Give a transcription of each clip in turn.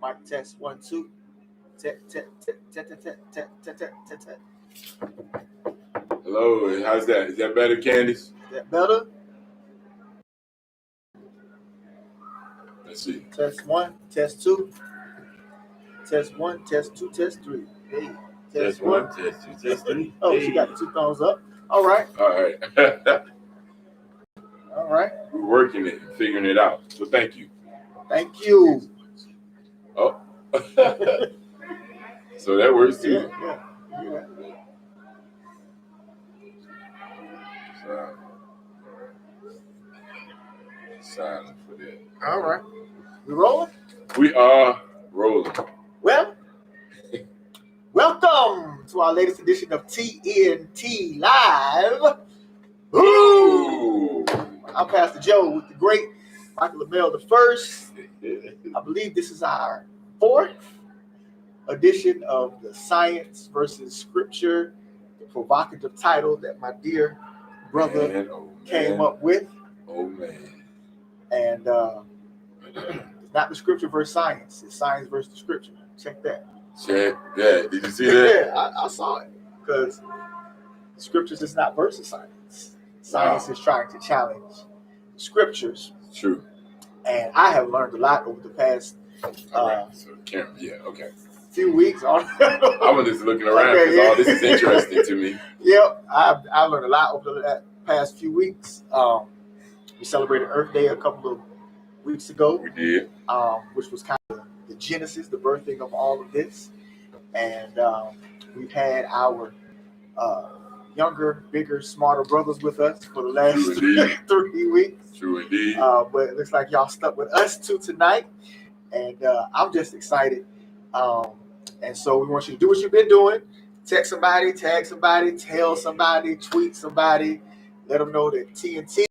Mic test 1 2. Hello, how's that? Is that better, Candice? Is that better? Let's see. Test 1, test 2. Test 1, test 2, test 3. Hey. Test 1, test 2, test 3. Oh, hey. She got the 2 thumbs up. All right. All right. All right. We're working it and figuring it out. So thank you. Thank you. Oh. So that works too. Yeah. Silent for that. All right. We rolling? We are rolling. Well, welcome to our latest edition of T.N.T. Live. Ooh. I'm Pastor Joe with the great LeMelle D. I believe this is our 4th edition of the Science versus Scripture, the provocative title that my dear brother came up with. Oh, man. And it's not the Scripture versus science. It's science versus the Scripture. Check that. Check that. Did you see that? Yeah, I saw it. Because Scriptures is not versus science. Science is trying to challenge Scriptures. True. And I have learned a lot over the past few weeks. I was just looking around because all this is interesting to me. Yep, I learned a lot over the past few weeks. We celebrated Earth Day a couple of weeks ago. We did. Which was kind of the genesis, the birthing of all of this. And we've had our younger, bigger, smarter brothers with us for the last 3 weeks. True indeed. But it looks like y'all stuck with us too tonight. And I'm just excited. And so we want you to do what you've been doing. Text somebody, tag somebody, tell somebody, tweet somebody. Let them know that T.N.T.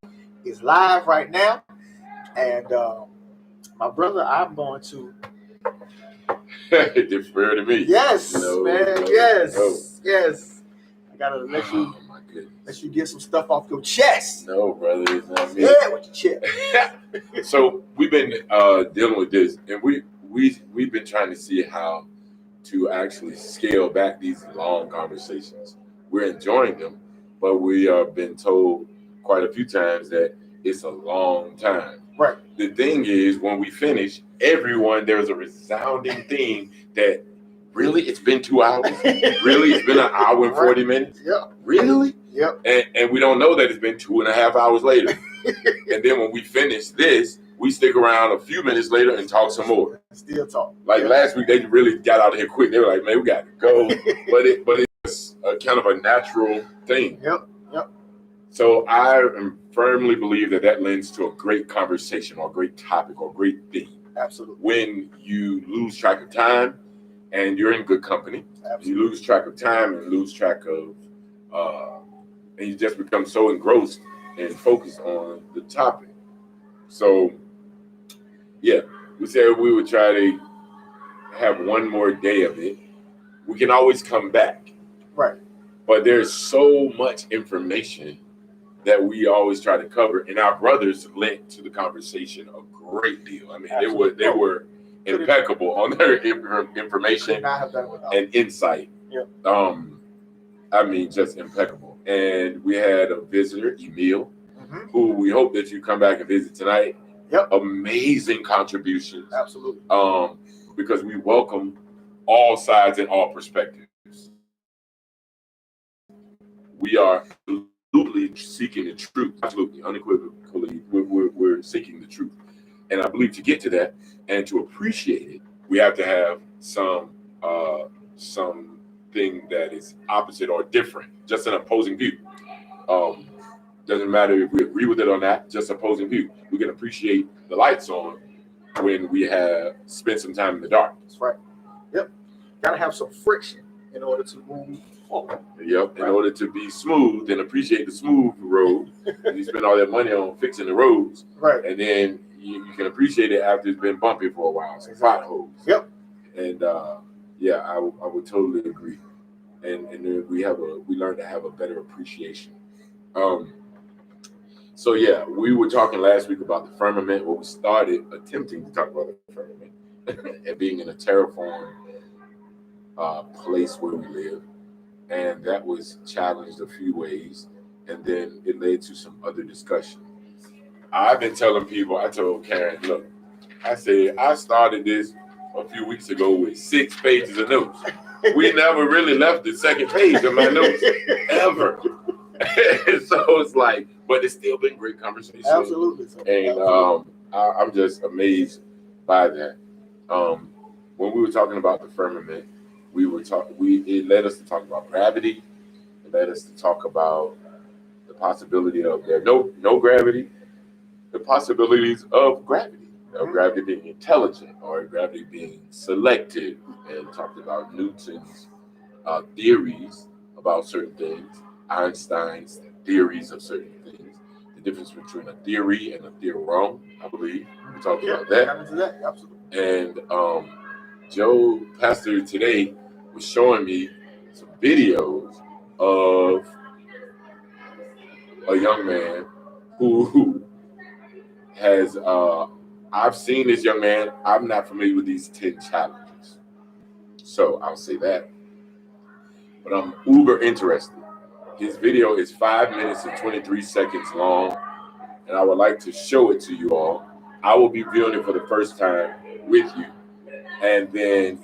is live right now. And my brother, I'm going to... Defer to me. Yes, man. Yes. I got to let you get some stuff off your chest. No, brother, it's not me. Yeah, with your chest. So we've been dealing with this, and we've been trying to see how to actually scale back these long conversations. We're enjoying them, but we have been told quite a few times that it's a long time. Right. The thing is, when we finish, there's a resounding theme that really it's been 2 hours. Really, it's been an hour and 40 minutes. Yeah. Really? Yep. And we don't know that it's been 2.5 hours later. And then when we finish this, we stick around a few minutes later and talk some more. Still talk. Like last week, they really got out of here quick. They were like, "Man, we got to go." but it's a kind of a natural thing. Yep. So I firmly believe that lends to a great conversation or a great topic or a great theme. Absolutely. When you lose track of time and you're in good company, you lose track of time and lose track of, and you just become so engrossed and focused on the topic. So, yeah, we said we would try to have one more day of it. We can always come back. Right. But there's so much information that we always try to cover, and our brothers lent to the conversation a great deal. I mean, they were impeccable on their information and insight. Yep. I mean, just impeccable. And we had a visitor, Emil, who we hope that you come back and visit tonight. Yep. Amazing contributions. Absolutely. Because we welcome all sides and all perspectives. We are absolutely seeking the truth. Absolutely, unequivocally, we're seeking the truth. And I believe to get to that and to appreciate it, we have to have something that is opposite or different, just an opposing view. Doesn't matter if we agree with it or not, just opposing view. We can appreciate the lights on when we have spent some time in the dark. That's right. Yep. Got to have some friction in order to move forward. Yep. In order to be smooth and appreciate the smooth road, you spend all that money on fixing the roads. Right. And then you can appreciate it after it's been bumpy for a while. Some potholes. Yep. And I would totally agree. And then we learn to have a better appreciation. So yeah, we were talking last week about the firmament. Well, we started attempting to talk about the firmament, and being in a terraform place where we live. And that was challenged a few ways. And then it led to some other discussion. I've been telling people, I told Karen, look, I said, I started this a few weeks ago with 6 pages of notes. We never really left the second page of my notes, ever. So it's like, but it's still been great conversation. Absolutely. And I'm just amazed by that. When we were talking about the firmament, it led us to talk about gravity. It led us to talk about the possibility of there no gravity, the possibilities of gravity, gravity being intelligent or gravity being selective, and talked about Newton's theories about certain things, Einstein's theories of certain things, the difference between a theory and a theorem, I believe. We talked about that. Absolutely. And Joe Pastor today was showing me some videos of a young man who has I've seen this young man. I'm not familiar with these 10 challenges, so I'll say that, but I'm uber interested. His video is 5 minutes and 23 seconds long, and I would like to show it to you all. I will be viewing it for the first time with you, and then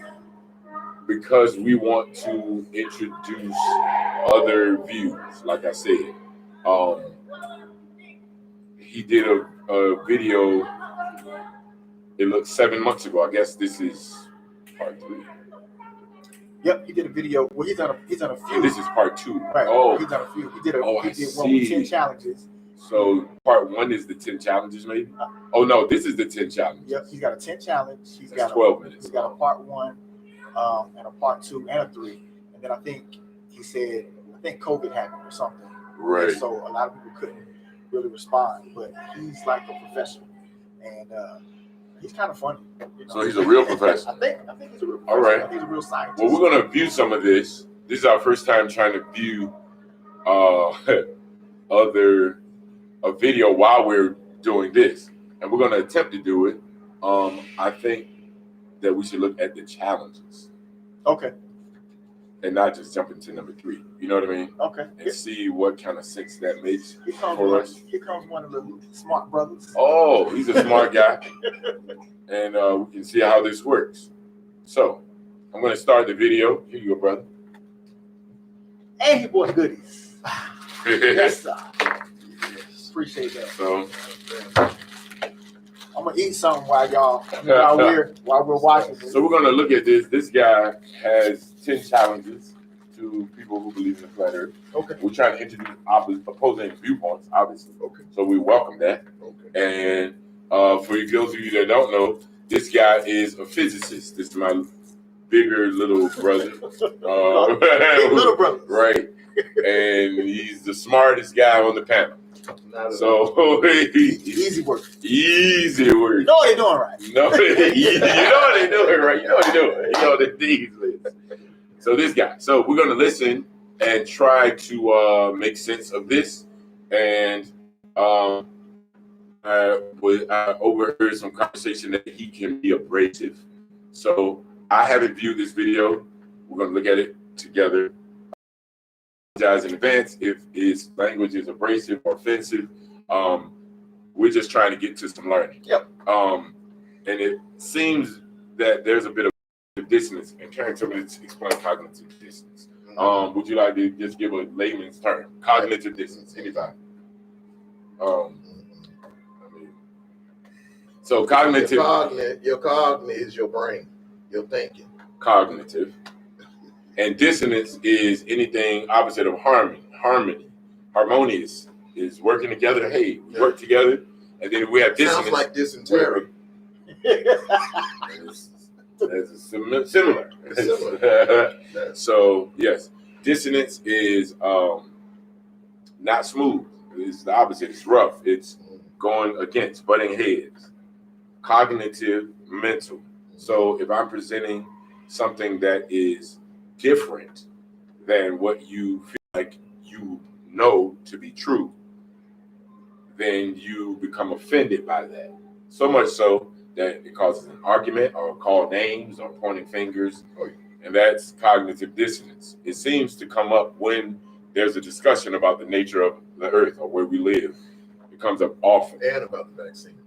because we want to introduce other views, like I said, he did a video. It looked 7 months ago. I guess this is part 3. Yep, he did a video. Well, he's done a few. And this is part 2. Right. Oh, he's done a few. He did one with 10 challenges. So part 1 is the 10 challenges, maybe. Oh no, this is the 10 challenges. Yep, he's got a 10 challenge. He's That's got 12 minutes. He's got a part 1, and a part 2, and a 3. And then I think COVID happened or something. Right. And so a lot of people couldn't really respond, but he's like a professional, and he's kind of funny. So he's a real professional. I think he's a real professional. All right. I think he's a real scientist. Well, we're gonna view some of this. This is our first time trying to view a video while we're doing this, and we're gonna attempt to do it. I think that we should look at the challenges. Okay. And not just jump into number 3. You know what I mean? Okay. And see what kind of sense that makes for us. Here comes one of the smart brothers. Oh, he's a smart guy. And we can see how this works. So I'm going to start the video. Here you go, brother. And he bought goodies. Yes, sir. Appreciate that. So I'm gonna eat something while we're watching this. So we're gonna look at this. This guy has 10 challenges to people who believe in the flat earth. Okay. We're trying to introduce opposing viewpoints, obviously. Okay. So we welcome that. Okay. And for those of you that don't know, this guy is a physicist. This is my bigger little brother. Little brother. Right. And he's the smartest guy on the panel. So easy work. Easy work. You know what they're doing right. No, you know what they're doing right. You know what they're doing. You know the things. So this guy. So we're gonna listen and try to make sense of this. And I overheard some conversation that he can be abrasive. So I haven't viewed this video. We're gonna look at it together. In advance if his language is abrasive or offensive. We're just trying to get to some learning. Yep. And it seems that there's a bit of dissonance. And Karen told me to explain cognitive dissonance. Would you like to just give a layman's term? Cognitive dissonance. Anybody? So cognitive. Your cognitive is your brain. Your thinking. Cognitive. And dissonance is anything opposite of harmony. Harmonious is working together. Hey, we work together. And then we have dissonance. Sounds like dysentery. It's similar. So, yes, dissonance is not smooth. It's the opposite. It's rough. It's going against, butting heads. Cognitive, mental. So if I'm presenting something that is different than what you feel like you know to be true, then you become offended by that. So much so that it causes an argument or call names or pointing fingers, and that's cognitive dissonance. It seems to come up when there's a discussion about the nature of the earth or where we live. It comes up often. And about the vaccine.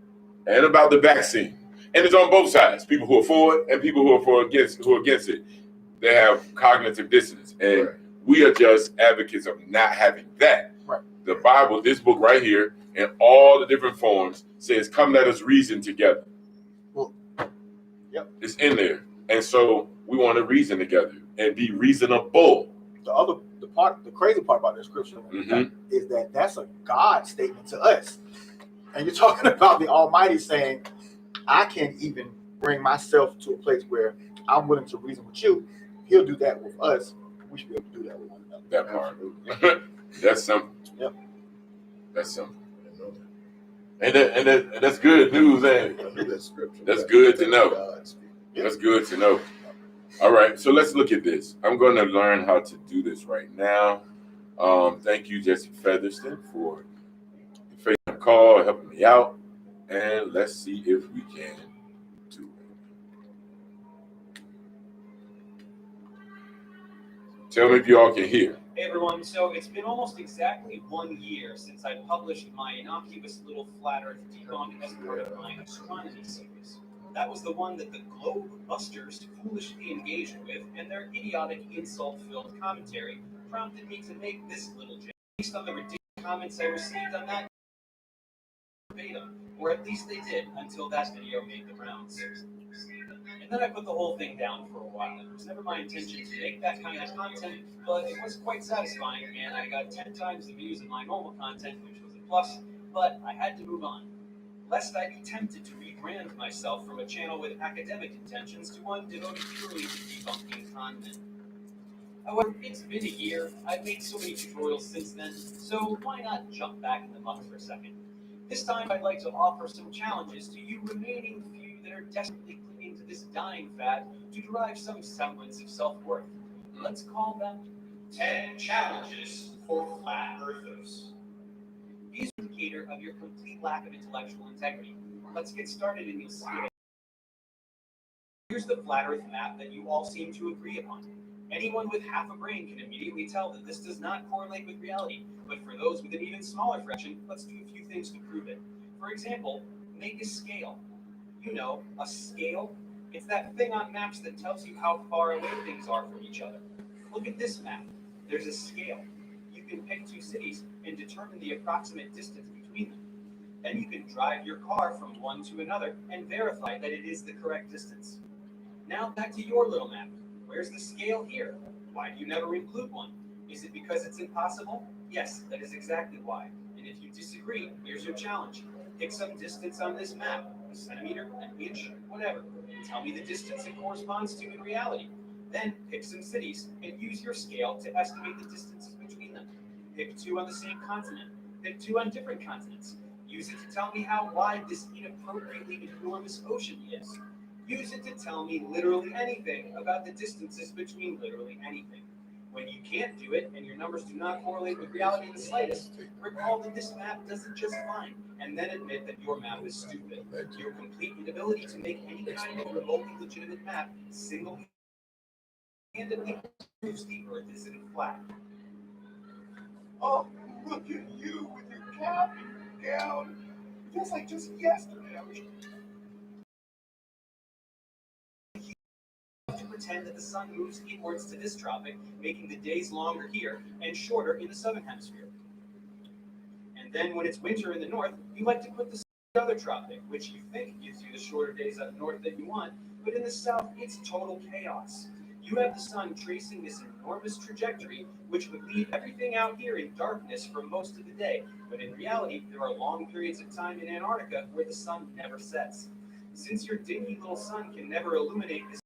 And about the vaccine. And it's on both sides. People who are for it and people who are against it. They have cognitive dissonance. And we are just advocates of not having that. Right. The Bible, this book right here, in all the different forms, says, come let us reason together. Well, yep. It's in there. And so we want to reason together and be reasonable. The crazy part about the scripture is that that's a God statement to us. And you're talking about the Almighty saying, I can't even bring myself to a place where I'm willing to reason with you. He'll do that with us. We should be able to do that with one another. That part. That's simple. Yep. That's simple. And that's good news, ain't it? That's good to know. That's good to know. All right, so let's look at this. I'm going to learn how to do this right now. Thank you, Jesse Featherston, for the FaceTime call, helping me out. And let's see if we can do it. Tell me if you all can hear. Hey everyone, so it's been almost exactly 1 year since I published my innocuous little flat earth debunk as part of my astronomy series. That was the one that the Globe Busters foolishly engaged with, and their idiotic insult-filled commentary prompted me to make this little joke based on the ridiculous comments I received on that verbatim, or at least they did until that video made the rounds. And then I put the whole thing down for a while. It was never my intention to make that kind of content, but it was quite satisfying, and I got 10 times the views of my normal content, which was a plus, but I had to move on. Lest I be tempted to rebrand myself from a channel with academic intentions to one devoted purely to debunking con men. However, it's been a year. I've made so many tutorials since then, so why not jump back in the muck for a second? This time I'd like to offer some challenges to you remaining few that are desperately clinging to this dying fad to derive some semblance of self-worth. Let's call them 10 challenges for flat earthers. These are an indicator of your complete lack of intellectual integrity. Let's get started and you'll see it. Here's the flat earth map that you all seem to agree upon. Anyone with half a brain can immediately tell that this does not correlate with reality, but for those with an even smaller fraction, let's do a few things to prove it. For example, make a scale. You know, a scale? It's that thing on maps that tells you how far away things are from each other. Look at this map. There's a scale. You can pick two cities and determine the approximate distance between them. Then you can drive your car from one to another and verify that it is the correct distance. Now back to your little map. Where's the scale here? Why do you never include one? Is it because it's impossible? Yes, that is exactly why. And if you disagree, here's your challenge. Pick some distance on this map, a centimeter, an inch, whatever. Tell me the distance it corresponds to in reality. Then pick some cities and use your scale to estimate the distances between them. Pick two on the same continent. Pick two on different continents. Use it to tell me how wide this inappropriately enormous ocean is. Use it to tell me literally anything about the distances between literally anything. When you can't do it and your numbers do not correlate with reality in the slightest, recall that this map does it just fine, and then admit that your map is stupid. Your complete inability to make any kind of remotely legitimate map single-handedly proves the Earth isn't flat. Oh, look at you with your cap and your gown. Just like just yesterday. I was to pretend that the sun moves inwards to this tropic, making the days longer here and shorter in the southern hemisphere. And then when it's winter in the north, you like to put the sun in the other tropic, which you think gives you the shorter days up north that you want, but in the south, it's total chaos. You have the sun tracing this enormous trajectory, which would leave everything out here in darkness for most of the day, but in reality, there are long periods of time in Antarctica where the sun never sets. Since your dinky little sun can never illuminate this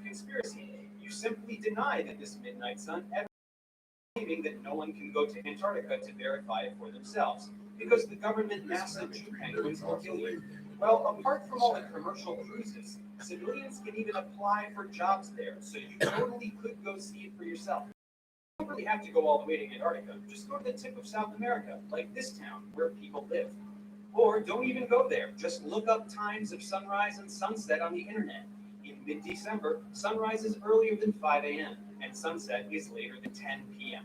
conspiracy, you simply deny that this midnight sun ever, claiming that no one can go to Antarctica to verify it for themselves, because the government NASA Jew penguins will kill you. Well, apart from all the commercial cruises, civilians can even apply for jobs there, so you totally could go see it for yourself. You don't really have to go all the way to Antarctica. Just go to the tip of South America, like this town, where people live. Or don't even go there. Just look up times of sunrise and sunset on the internet. In mid-December, sunrise is earlier than 5 a.m. and sunset is later than 10 p.m.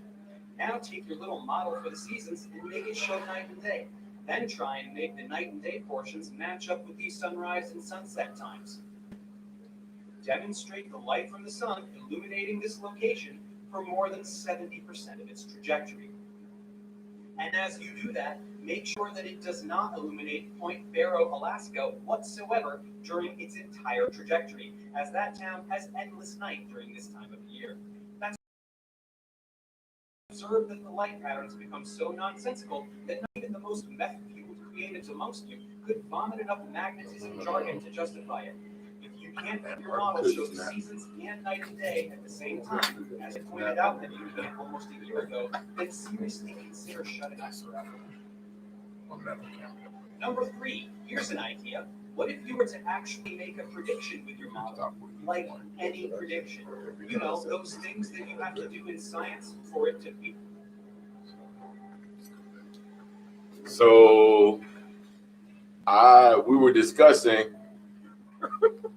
Now take your little model for the seasons and make it show night and day. Then try and make the night and day portions match up with these sunrise and sunset times. Demonstrate the light from the sun illuminating this location for more than 70% of its trajectory. And as you do that, make sure that it does not illuminate Point Barrow, Alaska whatsoever during its entire trajectory, as that town has endless night during this time of year. That's observe that the light patterns become so nonsensical that not even the most meth-fueled creatives amongst you could vomit enough magnetism jargon to justify it. If you can't get your model show the seasons and night and day at the same time, as I pointed out that you can almost a year ago, then seriously consider shutting us forever. Number 3, here's an idea. What if you were to actually make a prediction with your model? Like any prediction. You know, those things that you have to do in science for it to be. So, we were discussing.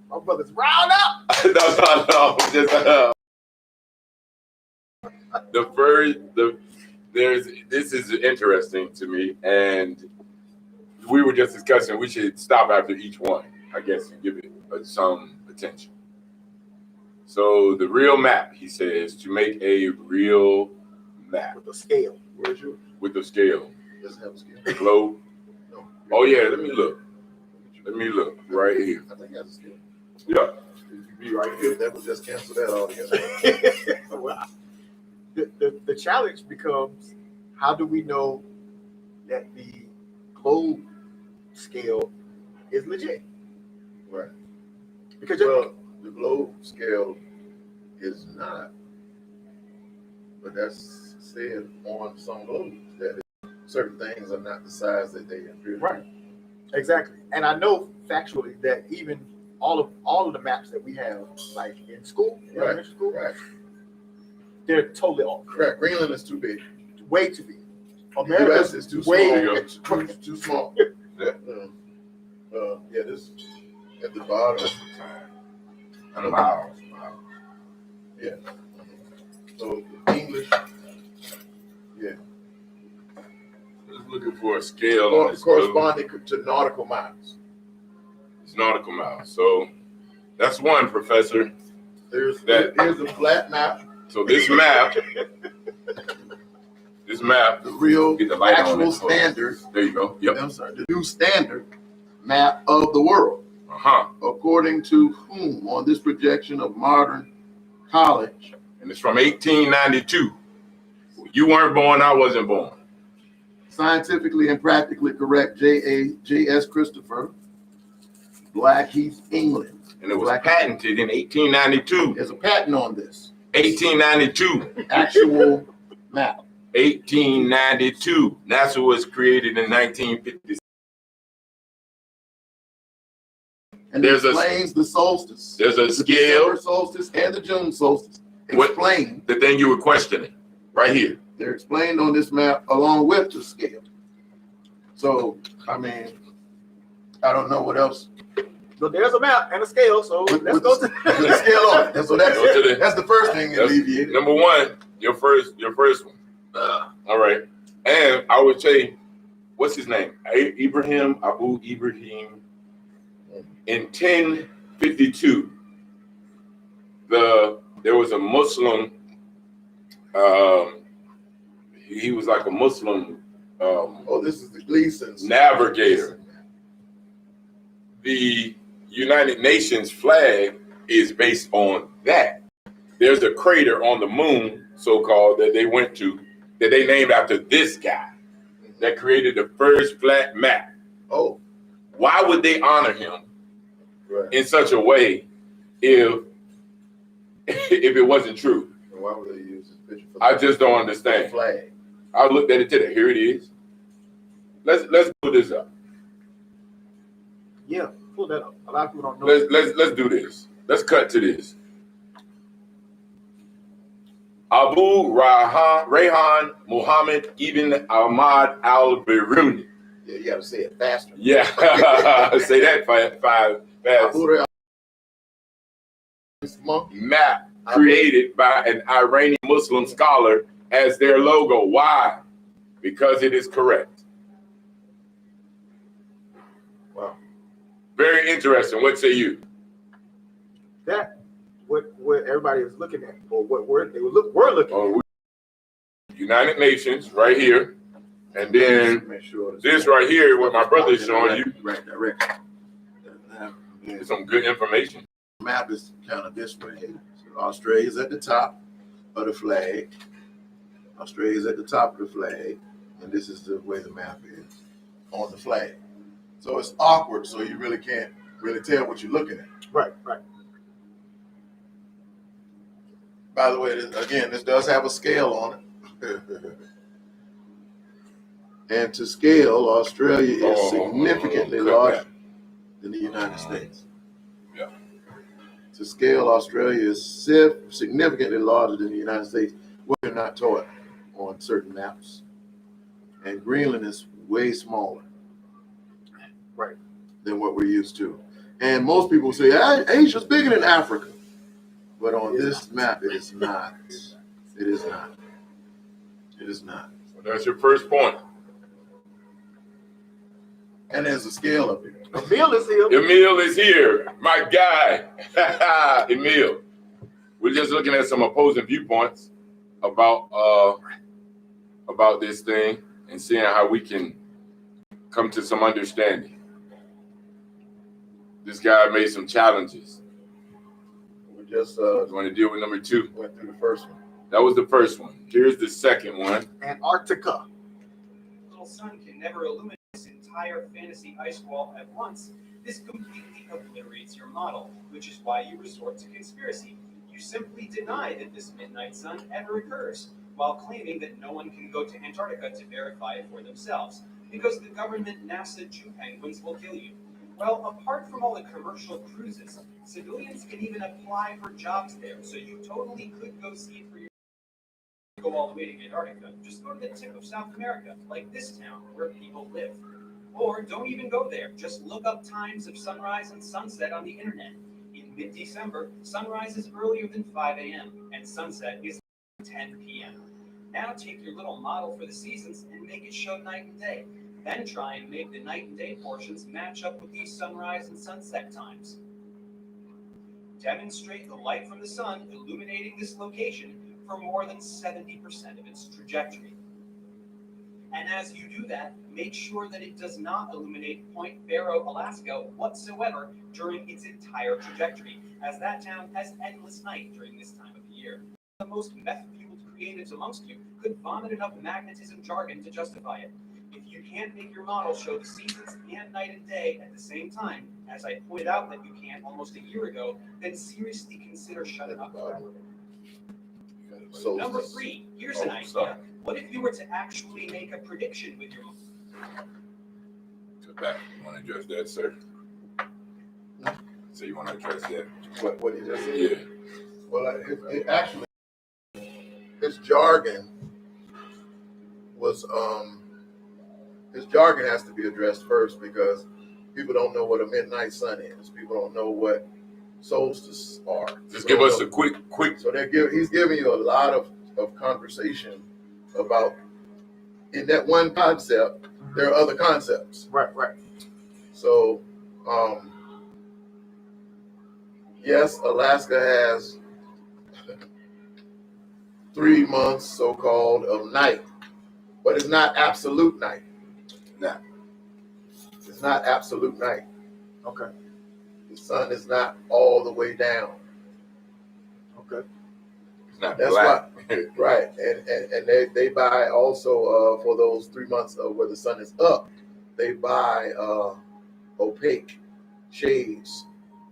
My brother's round up. No. Just, this is interesting to me, and we were just discussing we should stop after each one, I guess, and give it some attention. So the real map, he says, to make a real map With a scale. Where's yours? with a scale, Does it have a scale? globe. No. Oh yeah, let me look right here. I think it has a scale. Yeah, If you be right here, that would just cancel that all together. Wow. The challenge becomes, how do we know that the globe scale is legit? Right. Because Well, the globe scale is not, but that's said on some globes that certain things are not the size that they appear to be. right, exactly. And I know factually that even all of the maps that we have, like in school, in elementary school, Right. they're totally off. Correct. Greenland is too big. Way too big. US America's is too way small. Too small. Yeah. Yeah, this at the bottom. and miles. Yeah. So English. Yeah. Just looking for a scale on this globe. Corresponding to nautical miles. It's nautical miles. So that's one, Professor. Here's That- a flat map. So this map, The real get the light on actual it. standard. There you go. Yep. I'm sorry. The new standard map of the world, according to whom on this projection of modern college. And it's from 1892. You weren't born, I wasn't born. Scientifically and practically correct, J.S. Christopher, Blackheath, England. And it was patented in 1892. There's a patent on this 1892. actual map. 1892. NASA was created in 1956. And There's it a- explains the solstice. There's a The scale. December solstice and the June solstice. What- Explained. The thing you were questioning, right here. They're explained on this map along with the scale. So, I mean, I don't know what else. But there's a map and a scale, so let's go to The scale on it. So that's Go to the- that's the first thing That's- alleviated. Number one, your first one. All right. And I would say, what's his name? Abu Ibrahim. In 1052, there was a Muslim. He was like a Muslim This is the Gleason's navigator. The United Nations flag is based on that. There's a crater on the moon, so-called, that they went to, that they named after this guy that created the first flat map. Oh, Why would they honor him right. in such a way if it wasn't true? And why would they use this picture for I just don't the understand. flag? I looked at it today. Here it is. Let's put this up. Yeah, pull that up. A lot of people don't know. Let's do this. Let's cut to this. Abu Rayhan Muhammad ibn Ahmad al-Biruni. Yeah, you got to say it faster. Yeah, say that fast. Map created by an Iranian Muslim scholar as their logo. Why? Because it is correct. Wow. Very interesting. What say you? That what everybody is looking at, or what we're looking at. United Nations right here, and then Make sure this right here, what my brother is showing you, right. is some good information. The map is kind of this way. So Australia's at the top of the flag. Australia's at the top of the flag, and this is the way the map is on the flag. So it's awkward, so you really can't really tell what you're looking at. Right. By the way, this does have a scale on it. And to scale, Australia is significantly larger than the United States. Yeah. To scale, Australia is significantly larger than the United States. We're not taught on certain maps. And Greenland is way smaller, Right, than what we're used to. And most people say, Asia's bigger than Africa. But on this map, it is not. It is not. It is not. So that's your first point. And there's a scale up here. Emil is here. Emil is here, my guy. Emil. We're just looking at some opposing viewpoints about this thing and seeing how we can come to some understanding. This guy made some challenges. We just You want to deal with number 2? went through the first one. That was the first one. Here's the second one. Antarctica. Little sun can never illuminate this entire fantasy ice wall at once. This completely obliterates your model, which is why you resort to conspiracy. You simply deny that this midnight sun ever occurs, while claiming that no one can go to Antarctica to verify it for themselves, because the government NASA Jew penguins will kill you. Well, apart from all the commercial cruises, civilians can even apply for jobs there, so you totally could go see it for yourself. Go all the way to Antarctica. Just go to the tip of South America, like this town, where people live. Or don't even go there. Just look up times of sunrise and sunset on the internet. In mid-December, sunrise is earlier than 5 a.m., and sunset is 10 p.m. Now take your little model for the seasons and make it show night and day. Then try and make the night and day portions match up with these sunrise and sunset times. Demonstrate the light from the sun illuminating this location for more than 70% of its trajectory. And as you do that, make sure that it does not illuminate Point Barrow, Alaska whatsoever during its entire trajectory, as that town has endless night during this time of the year. The most meth-fueled creatives amongst you could vomit enough magnetism jargon to justify it. If you can't make your model show the seasons and night and day at the same time, as I pointed out that you can't almost a year ago, then seriously consider shutting up. So Number 3, here's an idea. What if you were to actually make a prediction with your model? Back. You want to address that, sir? So you want to address that? what he just said? Yeah. Well, it actually, his jargon was his jargon has to be addressed first, because people don't know what a midnight sun is. People don't know what solstices are. Just give us a quick. So he's giving you a lot of conversation about, in that one concept, there are other concepts. Right. So, yes, Alaska has 3 months, so-called, of night, but it's not absolute night. Nah. It's not absolute night. Okay. The sun is not all the way down. Okay. It's not That's black. Right, and they buy also for those 3 months where the sun is up, they buy opaque shades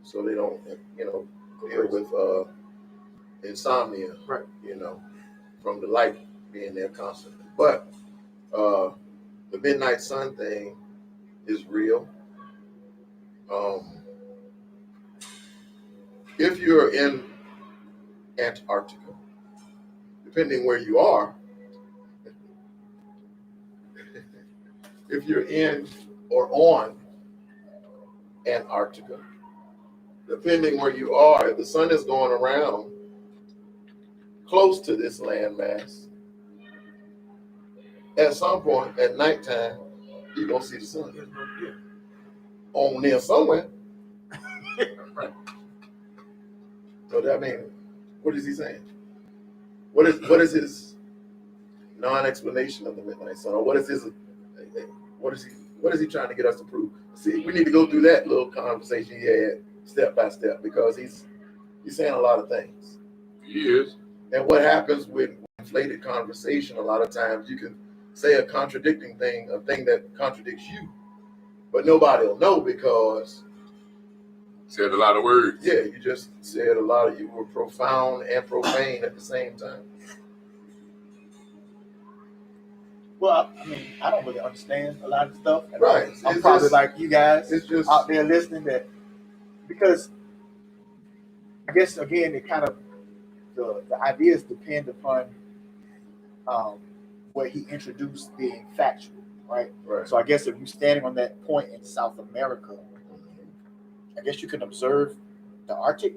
so they don't deal with insomnia, right? From the light being there constantly. But the midnight sun thing is real. If you're in Antarctica, depending where you are, if you're in or on Antarctica, depending where you are, if the sun is going around close to this landmass, at some point at nighttime, you're going to see the sun on there somewhere. So that means, what is he saying? What is his non-explanation of the midnight sun, or what is he trying to get us to prove? See, we need to go through that little conversation he had step by step, because he's saying a lot of things. He is. And what happens with inflated conversation, a lot of times you can say a contradicting thing, a thing that contradicts you, but nobody will know because Said a lot of words. yeah, you just said a lot of, you were profound and profane at the same time. Well, I mean, I don't really understand a lot of stuff. And Right. I'm It's probably just- like you guys It's just out there listening, that because I guess again it kind of the ideas depend upon where he introduced being factual, right? right. So I guess if you're standing on that point in South America, I guess you can observe the Arctic.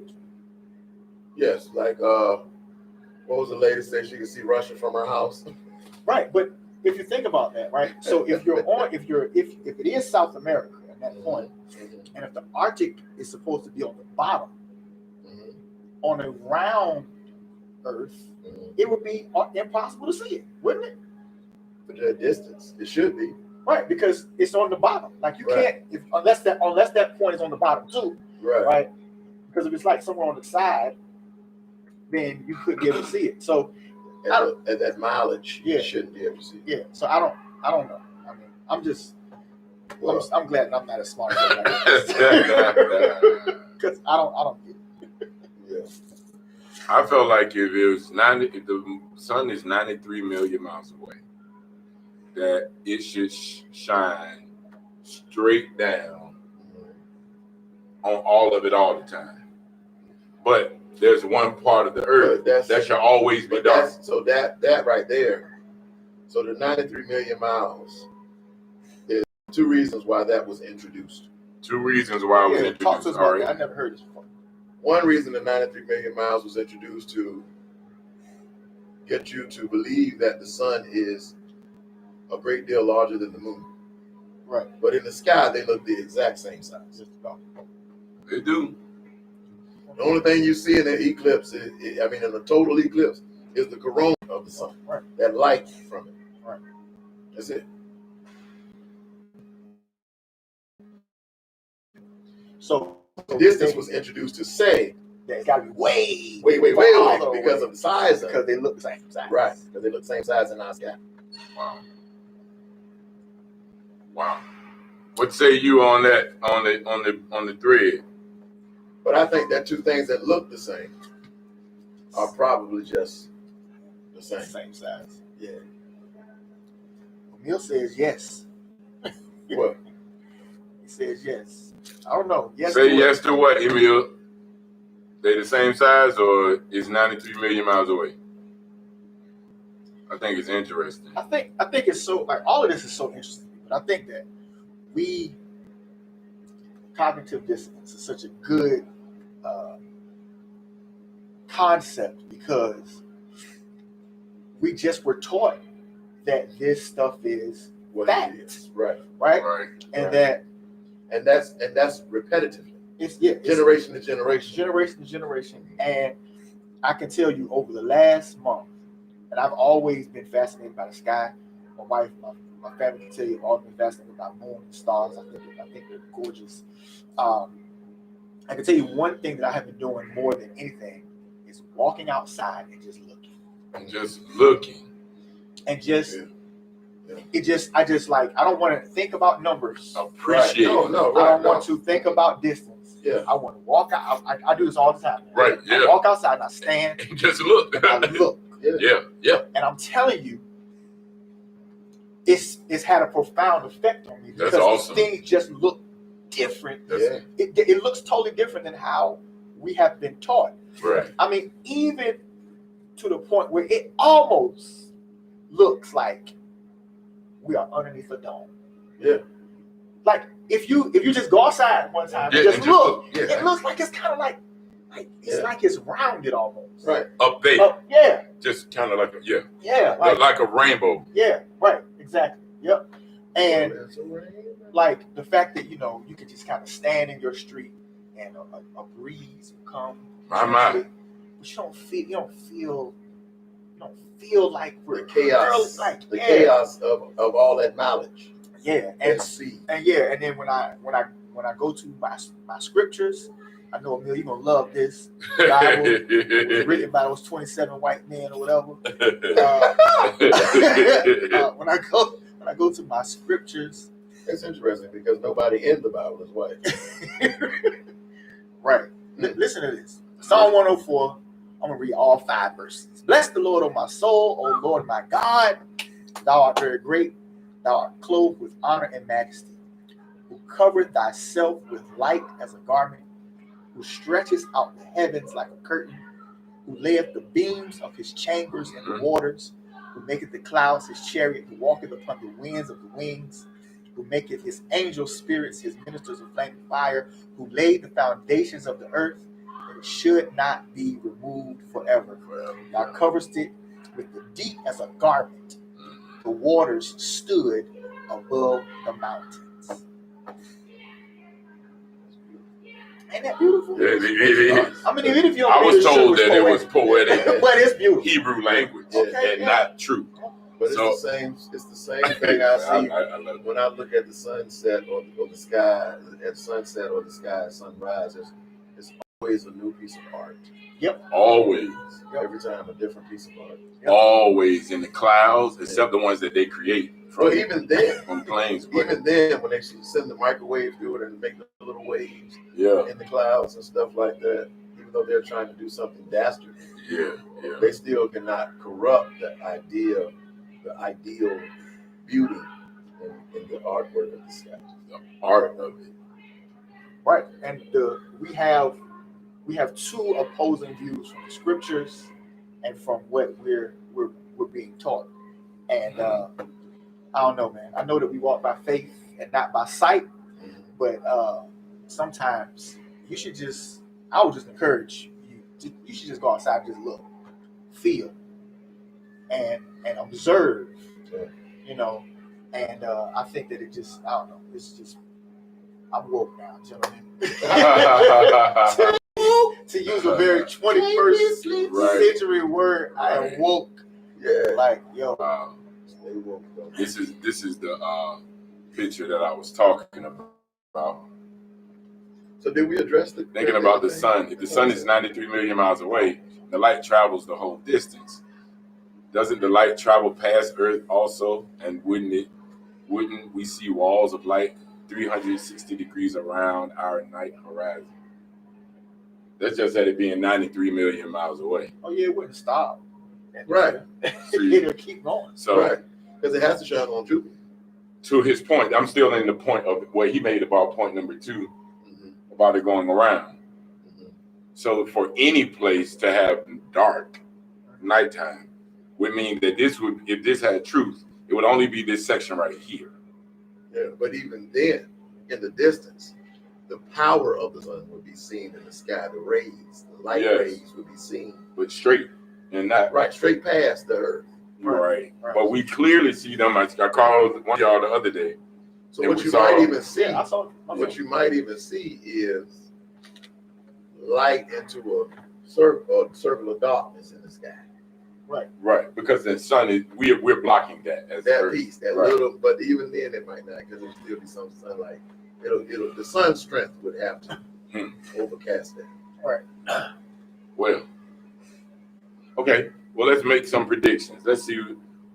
Yes, like what was the lady said she could see Russia from her house? Right, but if you think about that, right? So if it is South America at that point, and if the Arctic is supposed to be on the bottom, on a round Earth, it would be impossible to see it, wouldn't it? But at a distance, it should be. Right, because it's on the bottom. Like you Right. can't, unless that point is on the bottom too, Right. right? Because if it's like somewhere on the side, then you couldn't be able to see it. So At that mileage, Yeah. you shouldn't be able to see. yeah, so I don't know. I mean, Well, I'm glad I'm not as smart as that because I don't get it. yeah. I felt like if the sun is 93 million miles away, that it should shine straight down on all of it all the time. But there's one part of the earth But that should always be But dark. that right there. So the 93 million miles is two reasons why that was introduced. Two reasons why I was Yeah, talk to introduced. us All about that. I right. never heard this before. One reason the 93 million miles was introduced to get you to believe that the sun is a great deal larger than the moon. Right. But in the sky, they look the exact same size. Just about. They do. The only thing you see in the eclipse, in a total eclipse, is the corona of the sun. Right. That light from it. Right. That's it. So The distance was introduced to say, yeah, it's got to be way way, farther because away, of the size of because it. they look the same size. Right, because they look the same size in our sky. Wow. Wow. What say you on that on the thread? But I think that two things that look the same are probably just the same. Same size. Yeah. Emil says yes. What? He says yes. I don't know. Yes. Say to yes to what, Emil? They the same size, or is 93 million miles away? I think it's interesting. I think it's so, like, all of this is so interesting, but I think that cognitive dissonance is such a good concept, because we just were taught that this stuff is What fact, it is. Right. right? Right. And Right. that that's repetitively. it's Generation to generation. generation to generation. And I can tell you, over the last month, and I've always been fascinated by the sky. My wife, my family can tell you, I've always been fascinated by moon and stars. I think they're gorgeous. I can tell you one thing that I have been doing more than anything is walking outside and just looking. And just looking. And just Yeah. I don't want to think about numbers. Appreciate. Right. No, I right. don't want to think about distance. Yeah. I want to walk out. I do this all the time. Right, I yeah. walk outside and I stand And just look. and I look. Yeah. And I'm telling you, it's had a profound effect on me, because That's awesome. things just look different. Yeah. It looks totally different than how we have been taught. Right. I mean, even to the point where it almost looks like we are underneath a dome. Yeah. Like if you just go outside one time and just look, it looks like it's kind of like it's like it's rounded almost. Right. Up there. Yeah. Just kind of like Yeah. Like a rainbow. Yeah. Right. Exactly. Yep. And like the fact that you can just kind of stand in your street and a breeze will come. My. But you don't feel like we're the chaos, early, chaos of all that knowledge. Yeah, and then when I go to my scriptures, I know Emil, you're gonna love this. The Bible was written by those 27 white men or whatever. When I go to my scriptures, it's interesting because nobody in the Bible is white. Right. Listen to this. Psalm 104. I'm gonna read all 5 verses. Bless the Lord, O my soul, O Lord my God. Thou art very great. Thou art clothed with honor and majesty, who covereth thyself with light as a garment, who stretches out the heavens like a curtain, who layeth the beams of his chambers in the waters, who maketh the clouds his chariot, who walketh upon the winds of the wings, who maketh his angel spirits his ministers of flaming fire, who laid the foundations of the earth, that it should not be removed forever. Thou coverest it with the deep as a garment. The waters stood above the mountains. Ain't that beautiful? Yeah, it is. I mean, even if you don't I was told that poetic, it was poetic, but it's beautiful. Hebrew language, Okay, and not true. But it's the same thing I see when I look at the sunset or the sky at sunset or the sky at sunrise. It's always a new piece of art. Yep. Always. Every time a different piece of art. Yep. Always in the clouds, except the ones that they create. Well, even then, from planes. Even then, when they send the microwave through it and make the little waves in the clouds and stuff like that, even though they're trying to do something dastardly, they still cannot corrupt the ideal beauty in the artwork of the sky. The art of it. Right, and we have 2 opposing views from the scriptures and from what we're being taught. And I don't know, man. I know that we walk by faith and not by sight, but sometimes you should I would just encourage you. You should just go outside and just look, feel, and observe. And I think that it just, I don't know. It's just, I'm woke now, gentlemen. To use a very 21st century word, I am woke. Yeah. Like, yo. Stay woke, though. This is the picture that I was talking about. So did we address thinking about the sun? If the sun is 93 million miles away, the light travels the whole distance. Doesn't the light travel past Earth also? And wouldn't we see walls of light 360 degrees around our night horizon? That's just at it being 93 million miles away. Oh yeah, it wouldn't stop. Right. It'll keep going. So, because it has to shine on Jupiter. To his point, I'm still in the point of what he made about point number 2, about it going around. So for any place to have dark nighttime would mean that if this had truth, it would only be this section right here. Yeah, but even then, in the distance, the power of the sun would be seen in the sky. The rays, the light rays would be seen. But straight and not straight past the Earth. Right. But we clearly see them. I called one of y'all the other day. So what you might even see, you might even see is light into a circle of darkness in the sky. Right. Because the sun is we're blocking that as that Earth. piece, that little. But even then, it might not, because there'll still be some sunlight. The sun's strength would have to overcast that. Right. Well. Okay. Well, let's make some predictions. Let's see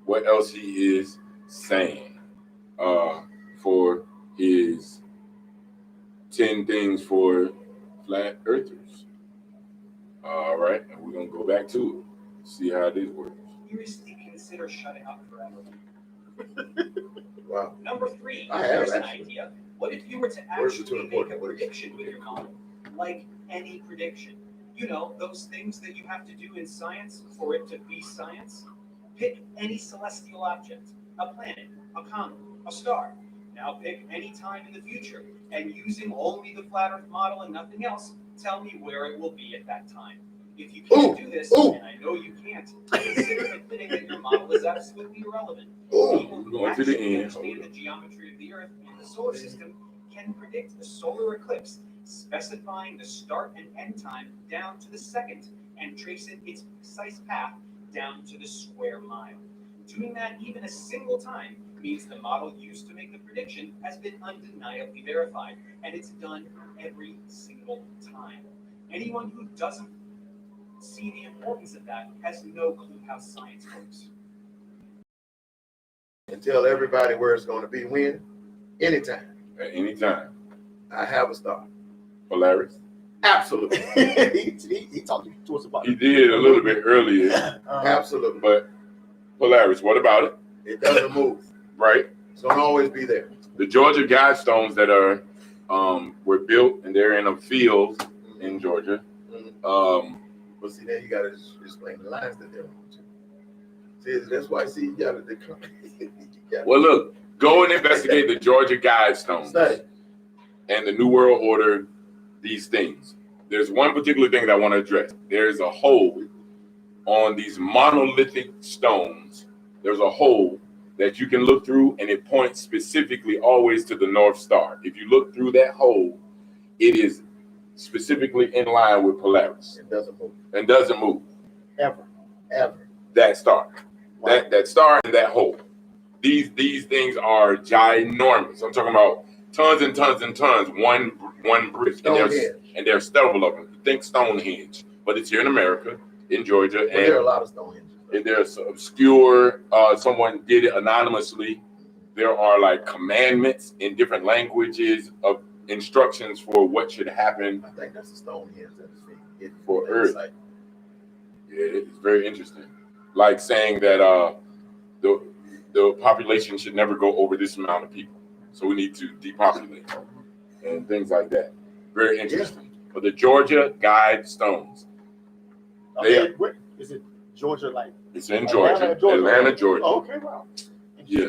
what else he is saying for his 10 things for flat earthers. All right, and we're gonna go back to it. See how this works. Seriously consider shutting up forever. Wow. Number 3, I have here's an actually. idea. What if you were to actually make a prediction with your model? Like any prediction. You know, those things that you have to do in science for it to be science. Pick any celestial object, a planet, a comet, a star, Now pick any time in the future, and using only the flat Earth model and nothing else, tell me where it will be at that time. If you can't do this, and I know you can't, consider admitting that your model is absolutely irrelevant. People who Going to the actually end. understand the geometry of the Earth and the solar system can predict the solar eclipse, specifying the start and end time down to the second, and tracing its precise path down to the square mile. Doing that even a single time means the model used to make the prediction has been undeniably verified, and it's done every single time. Anyone who doesn't see the importance of that has no clue how science works. And tell everybody where it's going to be when, anytime. At any time. I have a star. Polaris. Absolutely. he talked to us about He it. did a little bit earlier, Absolutely. but Polaris, what about it? It doesn't move. Right? It's going to always be there. The Georgia guidestones that are were built and they're in a field in Georgia. But see, then you got to explain the lines that they're on. See, that's why, see, you got to decline. Well, look, go and investigate the Georgia guidestones Study. and the New World Order, these things. There's one particular thing that I want to address. There's a hole on these monolithic stones. There's a hole that you can look through, and it points specifically always to the North Star. If you look through that hole, it is specifically in line with Polaris. It doesn't move. And doesn't move. Ever. That star. Wow. That star and that hole. These things are ginormous. I'm talking about tons and tons and tons. One brick. And there's several of them. Think Stonehenge. But it's here in America, in Georgia. Well, there are a lot of Stonehenges. And there's obscure, someone did it anonymously. There are like commandments in different languages of instructions for what should happen. I think that's the Stonehenge that is for Earth. Yeah, it's very interesting. Like saying that the population should never go over this amount of people. So we need to depopulate and things like that. Very interesting. Yeah. But the Georgia Guidestones. Is it Georgia like? It's in Georgia. Atlanta, Georgia. Oh, okay, wow. Yeah.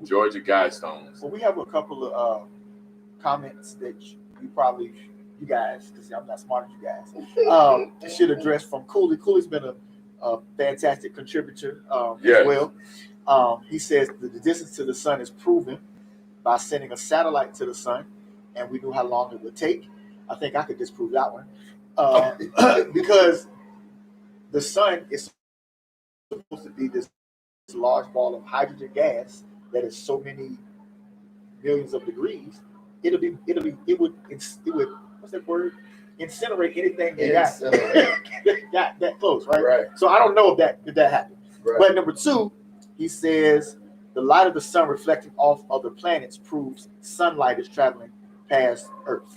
The Georgia Guidestones. Well, we have a couple of comments that you guys, because I'm not smart as you guys, should address from Cooley. Cooley's been a fantastic contributor as well. He says the distance to the sun is proven by sending a satellite to the sun, and we knew how long it would take. I think I could disprove that one. Because the sun is supposed to be this large ball of hydrogen gas that is so many millions of degrees. It would what's that word? Incinerate anything that got that close, right? Right. So I don't know if that happened. Right. But number two, he says the light of the sun reflecting off other planets proves sunlight is traveling past Earth.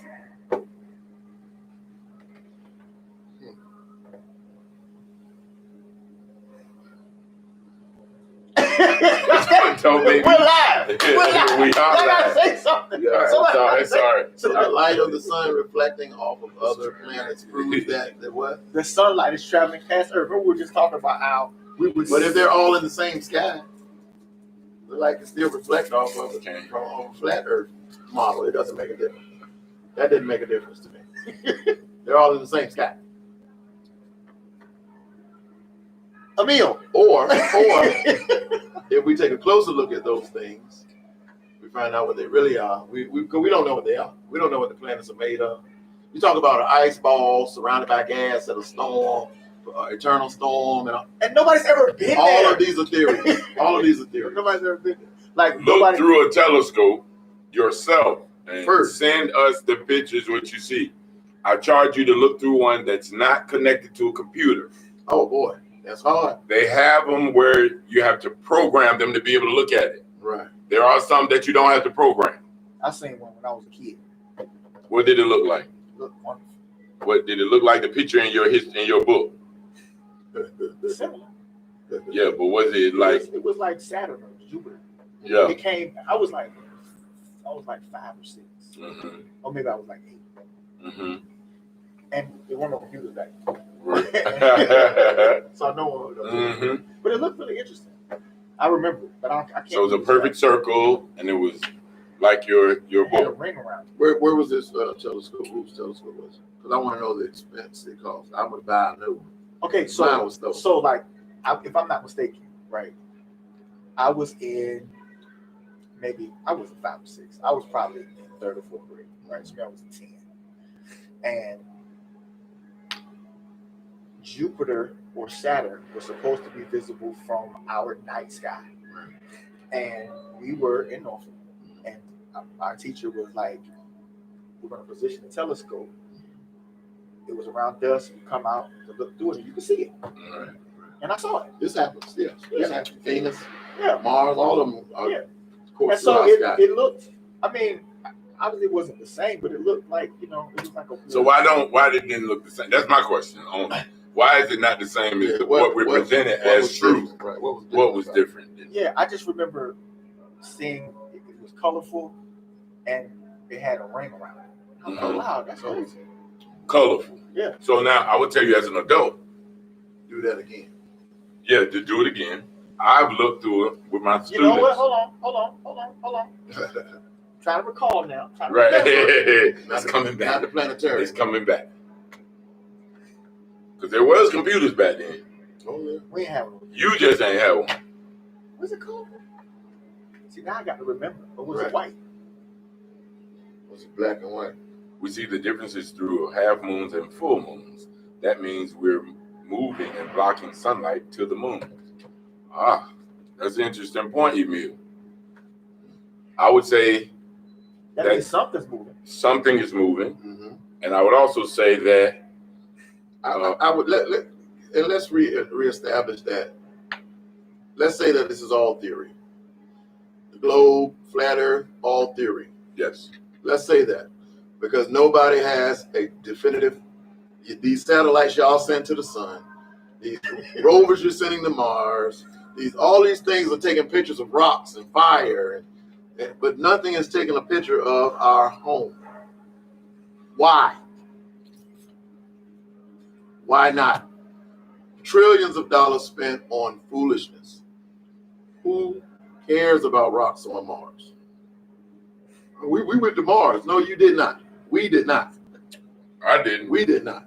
We're live. We are live. Say something. Yeah, sorry. So the light of the sun reflecting off of other planets proves that what? The sunlight is traveling past Earth. Remember, we were just talking about how we would. But if they're all in the same sky, the light can still reflect off of it from a flat Earth model. It doesn't make a difference. That didn't make a difference to me. They're all in the same sky. Emil. Or if we take a closer look at those things, we find out what they really are. We don't know what they are. We don't know what the planets are made of. You talk about an ice ball surrounded by gas at a storm, eternal storm, and nobody's ever been there. All of these are theories. Nobody's ever been there. Like look through a telescope yourself and send us the pictures what you see. I charge you to look through one that's not connected to a computer. Oh boy. That's hard. They have them where you have to program them to be able to look at it. Right. There are some that you don't have to program. I seen one when I was a kid. What did it look like? Look wonderful. What did it look like? The picture in your book. Similar. Yeah, but was it like? It was like Saturn or Jupiter. Yeah. It came. I was like 5 or 6, or maybe I was like 8. And there weren't no computers back then. Right. So I know what it was. But it looked really interesting. I remember, but I can't. So it was a perfect circle, and it was like your It had a boat. ring around it. Where was this telescope? Whose telescope was it? Because I want to know the expense it cost. I would buy a new one. Okay, Mine so was stolen. so like, if I'm not mistaken, right? I was in I wasn't 5 or 6. I was probably in 3rd or 4th grade, right? So I was 10, and Jupiter or Saturn was supposed to be visible from our night sky, and we were in Norfolk, and our teacher was like, "We're going to position the telescope." It was around dusk. You come out to look through it, and you can see it. Right. And I saw it. This happens. Yes. This happens. Venus, Yeah. Mars, all of them are, Yeah. of course, And so throughout sky. it looked. I mean, obviously it wasn't the same, but it looked like it was like a. So why did it didn't look the same? That's my question. Why is it not the same as what we're presented as truth? Right. What was different? Yeah, I just remember seeing it was colorful, and it had a ring around it. I was like, oh, wow, that's crazy. Colorful. Yeah. So now I would tell you as an adult, Do that again. yeah, to do it again. I've looked through it with my students. You know what? Hold on. Trying to recall now. Right. It's coming back. Not the planetarium. It's coming back. Because there was computers back then. Oh, yeah. We ain't have one. You just ain't had one. What's it called? See, now I got to remember. But was it Right. white? Was it black and white? We see the differences through half moons and full moons. That means we're moving and blocking sunlight to the moon. That's an interesting point, Emil. I would say That means something's moving. something is moving, Mm-hmm. and I would also say that I would let's reestablish that. Let's say that this is all theory. The globe, flat Earth, all theory. yes, Let's say that because nobody has a definitive. These satellites y'all send to the sun, these rovers you're sending to Mars, all these things are taking pictures of rocks and fire, but nothing is taking a picture of our home. Why? Why not? Trillions of dollars spent on foolishness. Who cares about rocks on Mars? We went to Mars. No, you did not. We did not. I didn't. We did not.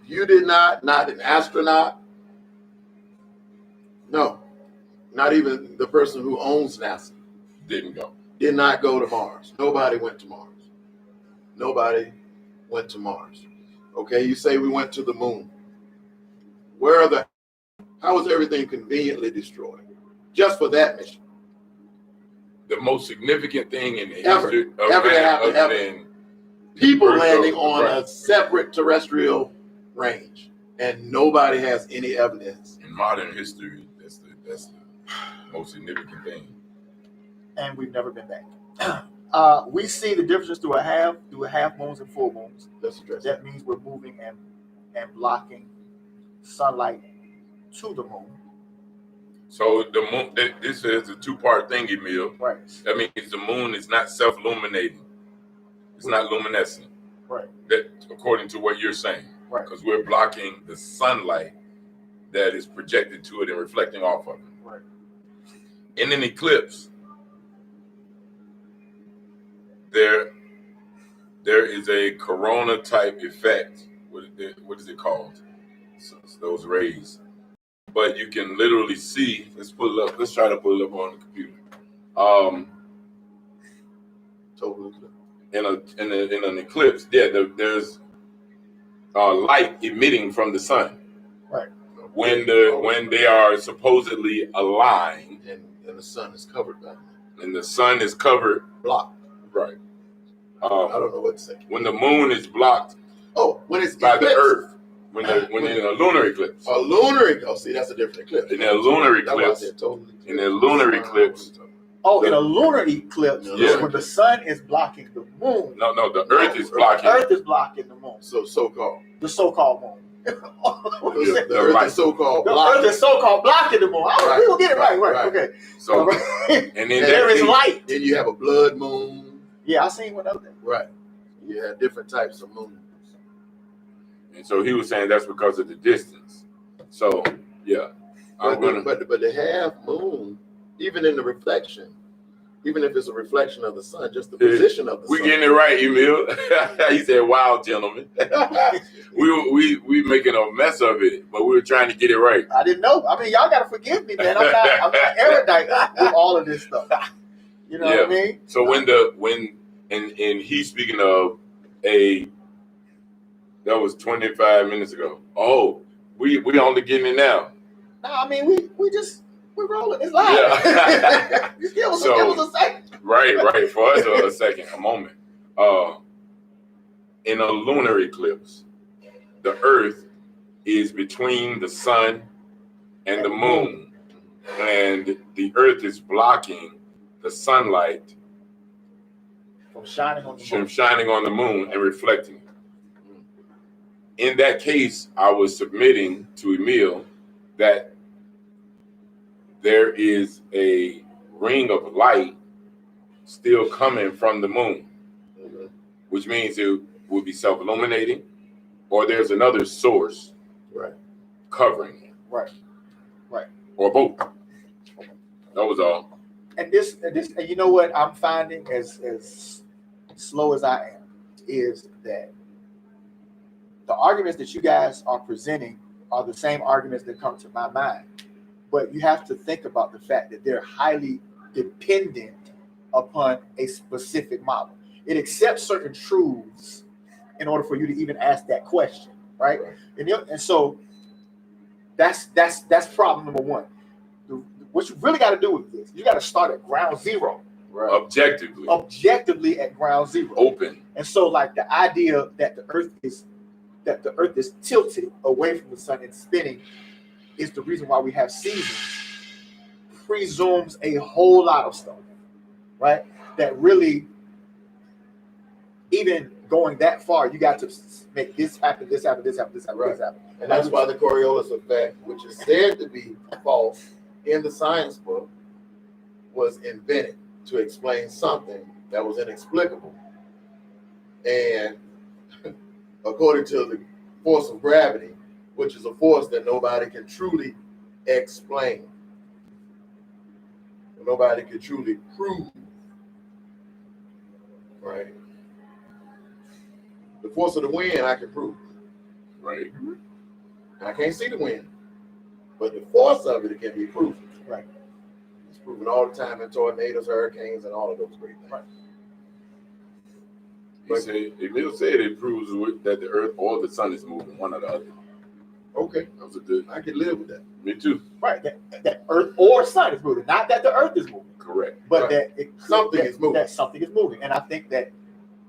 You did not. Not an astronaut. No. Not even the person who owns NASA. Didn't go. Did not go to Mars. Nobody went to Mars. Nobody went to Mars. Okay, you say we went to the moon. How was everything conveniently destroyed? Just for that mission. The most significant thing in the Ever. history of Ever man happened, other ever. than People Earth landing goes on right. a separate terrestrial range. And nobody has any evidence. in modern history, that's the most significant thing. And we've never been back. We see the differences through a half moons and full moons. Let's address That means we're moving and blocking sunlight to the moon. So the moon, this is a two-part thing, Emil. Right. That means the moon is not self-illuminating. It's not luminescent. Right. That, according to what you're saying, Right. because we're blocking the sunlight that is projected to it and reflecting off of it. Right. In an eclipse, there is a corona type effect. What is it called? It's those rays. But you can literally see. Let's pull it up. Let's try to pull it up on the computer. Totally. In an eclipse, there's light emitting from the sun. Right. When they are supposedly aligned, And the sun is covered by it. and the sun is covered, Blocked. right? I don't know what to say. When the moon is blocked Oh, when it's by the eclipsed. Earth, when in a lunar eclipse, A lunar eclipse. Oh, see, that's a different eclipse. in a lunar That was eclipse, it, totally. in a lunar eclipse. Oh, in a lunar eclipse, Yeah. is when the sun is blocking the moon. No, the Earth is blocking. The Earth is blocking the moon. So-called. The so-called moon. What you say? The Earth right. is so-called The blocked. Earth is so-called blocking the moon. Right. We will get it right. Right. Okay. So, and in There that is case, light. Then you have a blood moon. Yeah, I seen one other day. Right. You have different types of moons. and so he was saying that's because of the distance. So yeah, But the half moon, even in the reflection, even if it's a reflection of the sun, just the position of the We sun. getting it right, Emil. He said, "Wow, gentlemen, we making a mess of it, but we were trying to get it right." I didn't know. I mean, y'all gotta forgive me, man. I'm not erudite with all of this stuff. You know what I mean? So when he's speaking of that was 25 minutes ago. Oh, we only getting it now. No, I mean we're rolling. It's live. Yeah. Just give us a second. Right. For us, a second, a moment. In a lunar eclipse, the Earth is between the sun and the moon, and the Earth is blocking the sunlight From shining on the moon and reflecting it. In that case, I was submitting to Emil that there is a ring of light still coming from the moon, which means it will be self-illuminating, or there's another source covering it. Right. Or both. That was all. And you know what I'm finding as slow as I am is that the arguments that you guys are presenting are the same arguments that come to my mind. But you have to think about the fact that they're highly dependent upon a specific model. It accepts certain truths in order for you to even ask that question, right? And so that's problem number one. What you really got to do with this, you got to start at ground zero. Right. Objectively at ground zero. Open. And so, like, the idea that the Earth is tilted away from the sun and spinning is the reason why we have seasons, presumes a whole lot of stuff, right? That really, even going that far, you got to make this happen, this happen, this happen, this happen, this happen. And that's why the Coriolis effect, which is said to be false in the science book, was invented to explain something that was inexplicable. And according to the force of gravity, which is a force that nobody can truly explain, nobody can truly prove, right? The force of the wind I can prove. Right. I can't see the wind, but the force of it can be proven. Right. It's proven all the time in tornadoes, hurricanes, and all of those great things. Right. Emil said it proves that the Earth or the sun is moving, one or the other. Okay. That was a good. I can live with that. Me too. Right. That Earth or sun is moving. Not that the Earth is moving. Correct. But Right. Something is moving. That something is moving. And I think that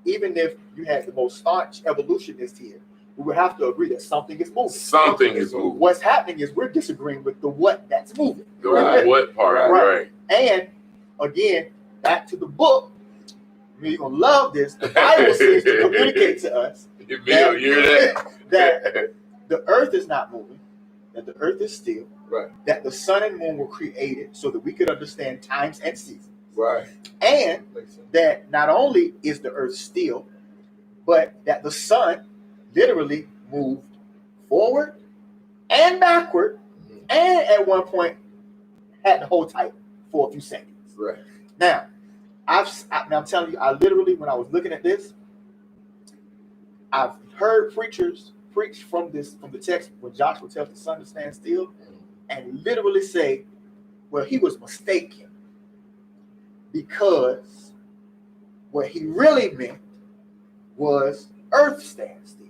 even if you had the most staunch evolutionist here, we would have to agree that something is moving. Something is moving. What's happening is we're disagreeing with the what that's moving. The what part, right. And again, back to the book. I mean, you're gonna love this. The Bible seems to communicate to us Emil, you hear that the Earth is not moving, that the Earth is still, Right. that the sun and moon were created so that we could understand times and seasons. Right. And Makes sense. that not only is the Earth still, but that the sun literally moved forward and backward, and at one point had to hold tight for a few seconds. Right. Now, I'm telling you, I literally, when I was looking at this, I've heard preachers preach from the text when Joshua tells the sun to stand still, and literally say, well, he was mistaken, because what he really meant was Earth stand still.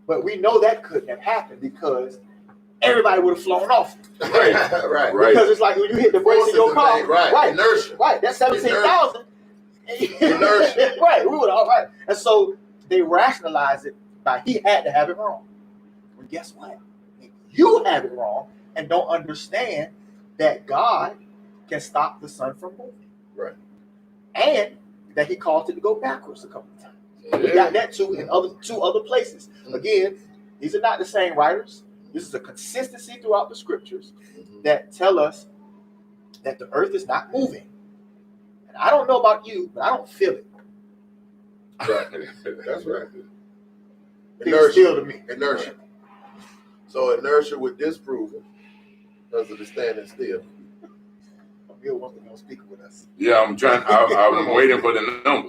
But we know that couldn't have happened because everybody would have flown off. Right. Because it's like when you hit the brakes in your car. Right. Inertia. Right. That's 17,000. Inertia. Right. We would all right. And so they rationalize it by he had to have it wrong. Well, guess what? If you have it wrong and don't understand that God can stop the sun from moving. Right. And that he caused it to go backwards a couple of times. Yeah. We got that too in two other places. Again, these are not the same writers. This is a consistency throughout the scriptures that tell us that the earth is not moving. And I don't know about you, but I don't feel it. Right. That's right. It's still to me. Inertia. So inertia would disprove it because of the standing still. Emil wants to be on speaker with us. Yeah, I'm trying. I'm waiting for the number.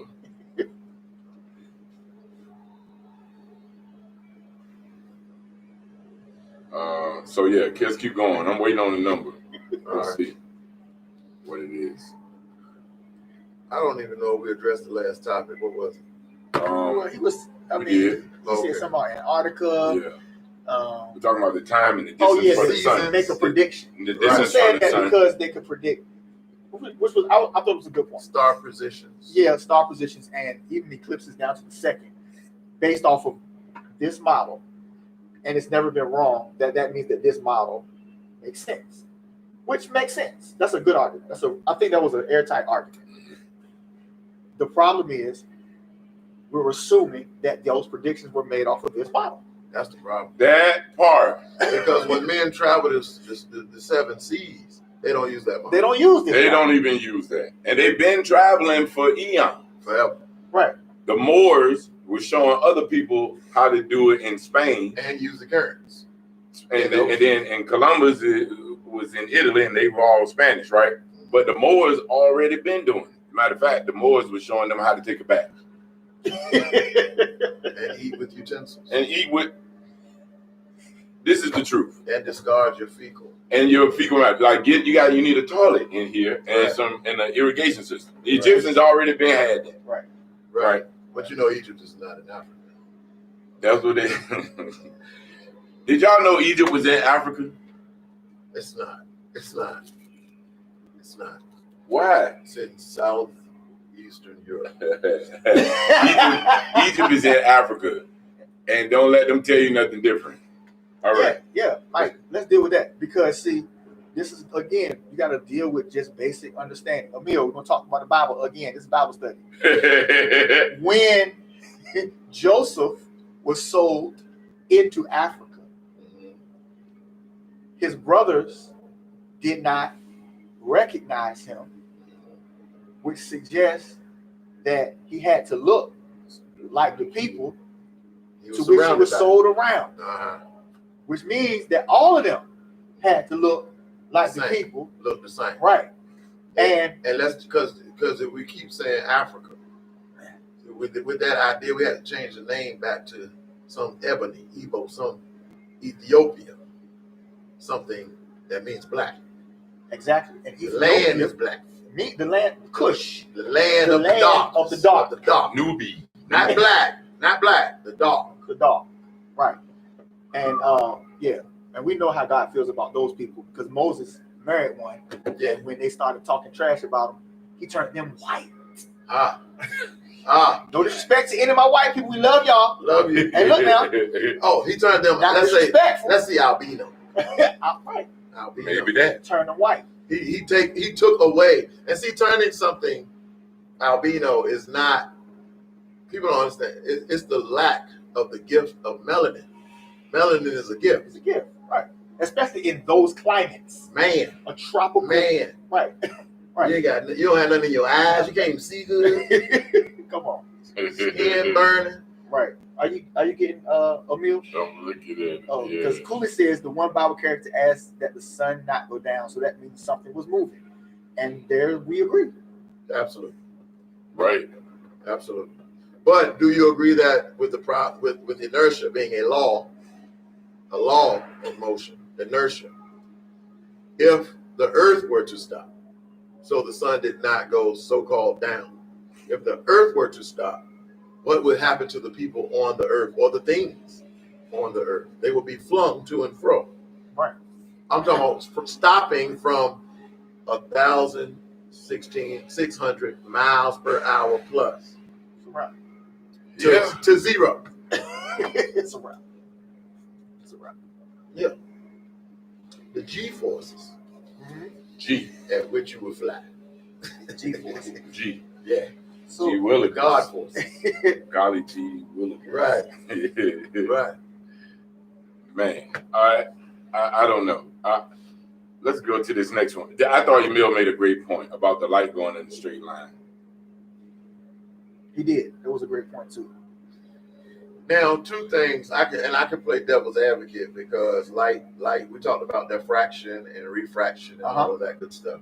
So yeah, kids, keep going. I'm waiting on the number. Let's see what it is. I don't even know if we addressed the last topic. What was it? Well, he was. I we mean, did. he said something about Antarctica. Yeah. We're talking about the time and the distance Oh yeah, for the they sun. make a prediction. The People distance said from the that sun. because they could predict, which was I thought it was a good point. Star positions. Yeah, star positions and even eclipses down to the second, based off of this model, and it's never been wrong. That means that this model makes sense, which makes sense. That's a good argument. I think that was an airtight argument. The problem is we're assuming that those predictions were made off of this model. That's the problem. That part. Because when men travel the 7 seas, they don't use that model. They don't use this. They don't even use that, and they've been traveling for eons. Forever. Right. The Moors were showing other people how to do it in Spain, And use the currents. and then Columbus was in Italy, and they were all Spanish, right? But the Moors already been doing it. Matter of fact, the Moors were showing them how to take a bath And eat with utensils. and eat with. This is the truth. And discard your fecal. And your fecal matter, like you need a toilet in here and an irrigation system. The Egyptians already been had that. Right. But you know Egypt is not in Africa. That's what they. Did y'all know Egypt was in Africa? It's not. It's not. It's not. Why? It's in southeastern Europe. Egypt is in Africa, and don't let them tell you nothing different. All right. Yeah, Mike, let's deal with that because see, this is again, you got to deal with just basic understanding. Emil, we're gonna talk about the Bible again. This is Bible study. When Joseph was sold into Africa, his brothers did not recognize him, which suggests that he had to look like the people to which he was sold around. Which means that all of them had to look like the people. Look the same. Right. And that's because if we keep saying Africa, with that idea, we had to change the name back to some ebony, Igbo, some Ethiopia, something that means black. Exactly. And the land is black. The land, Kush. The land of the dark. Nubi. Not black, the dark. The dark. Right. And and we know how God feels about those people because Moses married one. Yeah. And when they started talking trash about him, he turned them white. No disrespect to any of my white people. We love y'all. Love you. And look now. Oh, he turned them. Let's see albino. Right. Albino. Maybe that. Turn them white. He took away. And see, turning something albino is not. People don't understand. It's the lack of the gift of melanin. Melanin is a gift. It's a gift, right? Especially in those climates. Man, a tropical man, right, right. You don't have nothing in your eyes. You can't even see good. Come on, skin burning. Right? Are you getting a meal? Don't look at it. Oh, because Cooley says the one Bible character asked that the sun not go down, so that means something was moving, and there we agree. Absolutely, right. Absolutely. But do you agree that with inertia being a law of motion, inertia, if the earth were to stop, so the sun did not go so-called down, if the earth were to stop, what would happen to the people on the earth or the things on the earth? They would be flung to and fro. Right. I'm talking about stopping from 1,600 miles per hour plus. Right. To zero. It's a wrap. It's a wrap. Yeah. The G forces. G. At which you would fly. G forces. G. Yeah. So G Willikers. God forces. Golly G Willikers. Right. Right. Man. All right. I don't know. Let's go to this next one. I thought Emil made a great point about the light going in the straight line. He did. It was a great point too. Now, two things I can play devil's advocate because light we talked about diffraction and refraction and all of that good stuff.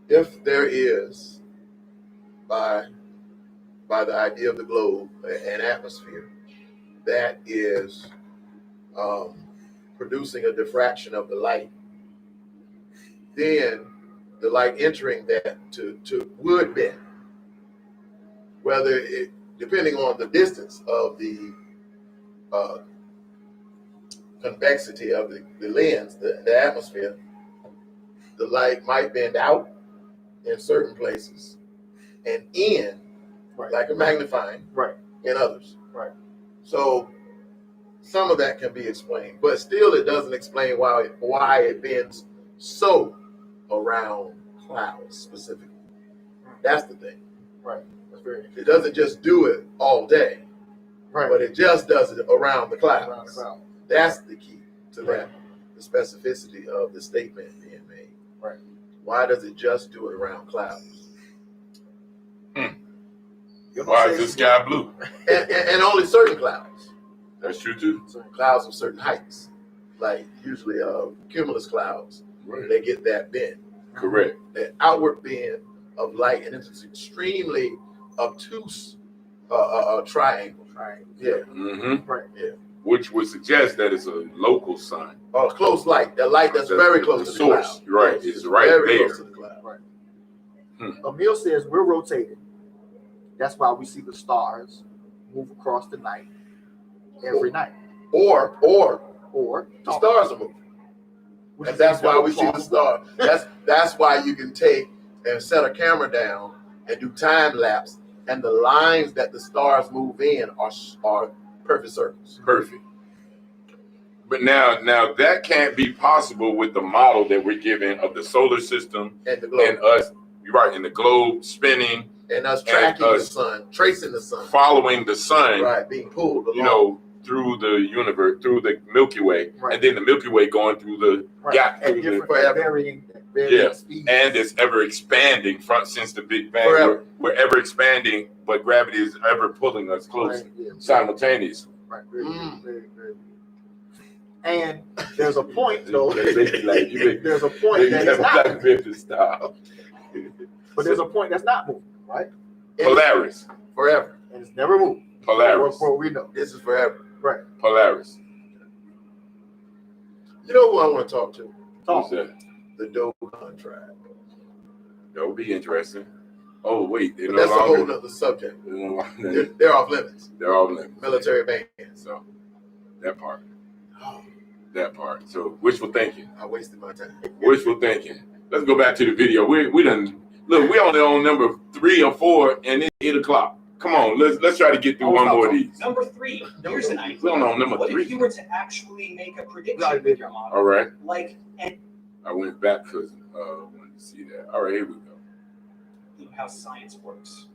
if there is, by the idea of the globe, an atmosphere that is producing a diffraction of the light, then the light entering that would bend, whether it, depending on the distance of the convexity of the lens, the atmosphere, the light might bend out in certain places and in, Right. like a magnifying, Right. in others. Right. So some of that can be explained, but still it doesn't explain why it bends so around clouds specifically. That's the thing. Right. That's very interesting. It doesn't just do it all day, Right. but it just does it around the clouds. Around the cloud. That's the key to Right. that, the specificity of the statement being made. Right. Why does it just do it around clouds? Why is the sky blue? And only certain clouds. That's true too. Certain clouds of certain heights, like usually cumulus clouds, Right. they get that bend, Correct. that outward bend of light, and it's an extremely obtuse triangle. Right. Yeah, Mm-hmm. Right. yeah. Which would suggest that it's a local sun. Close light, the light that's very close to the source. cloud. Right. Yes, It's right very there. close to the cloud. Right. Hmm. Emil says we're rotating. That's why we see the stars move across the night every night. Or Or the stars are moving. which And is that's why we see the plausible. star. That's why you can take and set a camera down and do time lapse, and the lines that the stars move in are perfect circles. Perfect. But now that can't be possible with the model that we're given of the solar system And the globe, and us. You're right. And the globe spinning, and us tracking us the sun, tracing the sun, following the sun. right, being pulled along. You know, through the universe, through the Milky Way, Right. and then the Milky Way going through the Right. gap At through the different, at varying speeds. and it's ever expanding since the Big Bang. Forever. We're ever expanding, but gravity is ever pulling us closer Right. Yeah. simultaneously. Right. Very. And there's a point though. There's a point that it's not. Style. But there's a point that's not moving, right? Polaris. Forever. And it's never moved. Polaris. For what we know. This is forever. Right. Polaris. You know who I want to talk to? Who's that? The Dogon tribe. That would be interesting. Oh wait, they're But no that's a whole longer. nother subject. They're no longer- They're off limits. They're all limits. Military bans. So that part. Oh, That part. So wishful thinking. I wasted my time. Wishful thinking. Let's go back to the video. We done look. We only on number 3 or 4, and it's 8 o'clock. Come on, let's try to get through one more of these. Number 3, here's an idea. We don't know number What 3. if you were to actually make a prediction Right. with your model? All right. Like, and I went back because I wanted to see that. All right, here we go. how science works.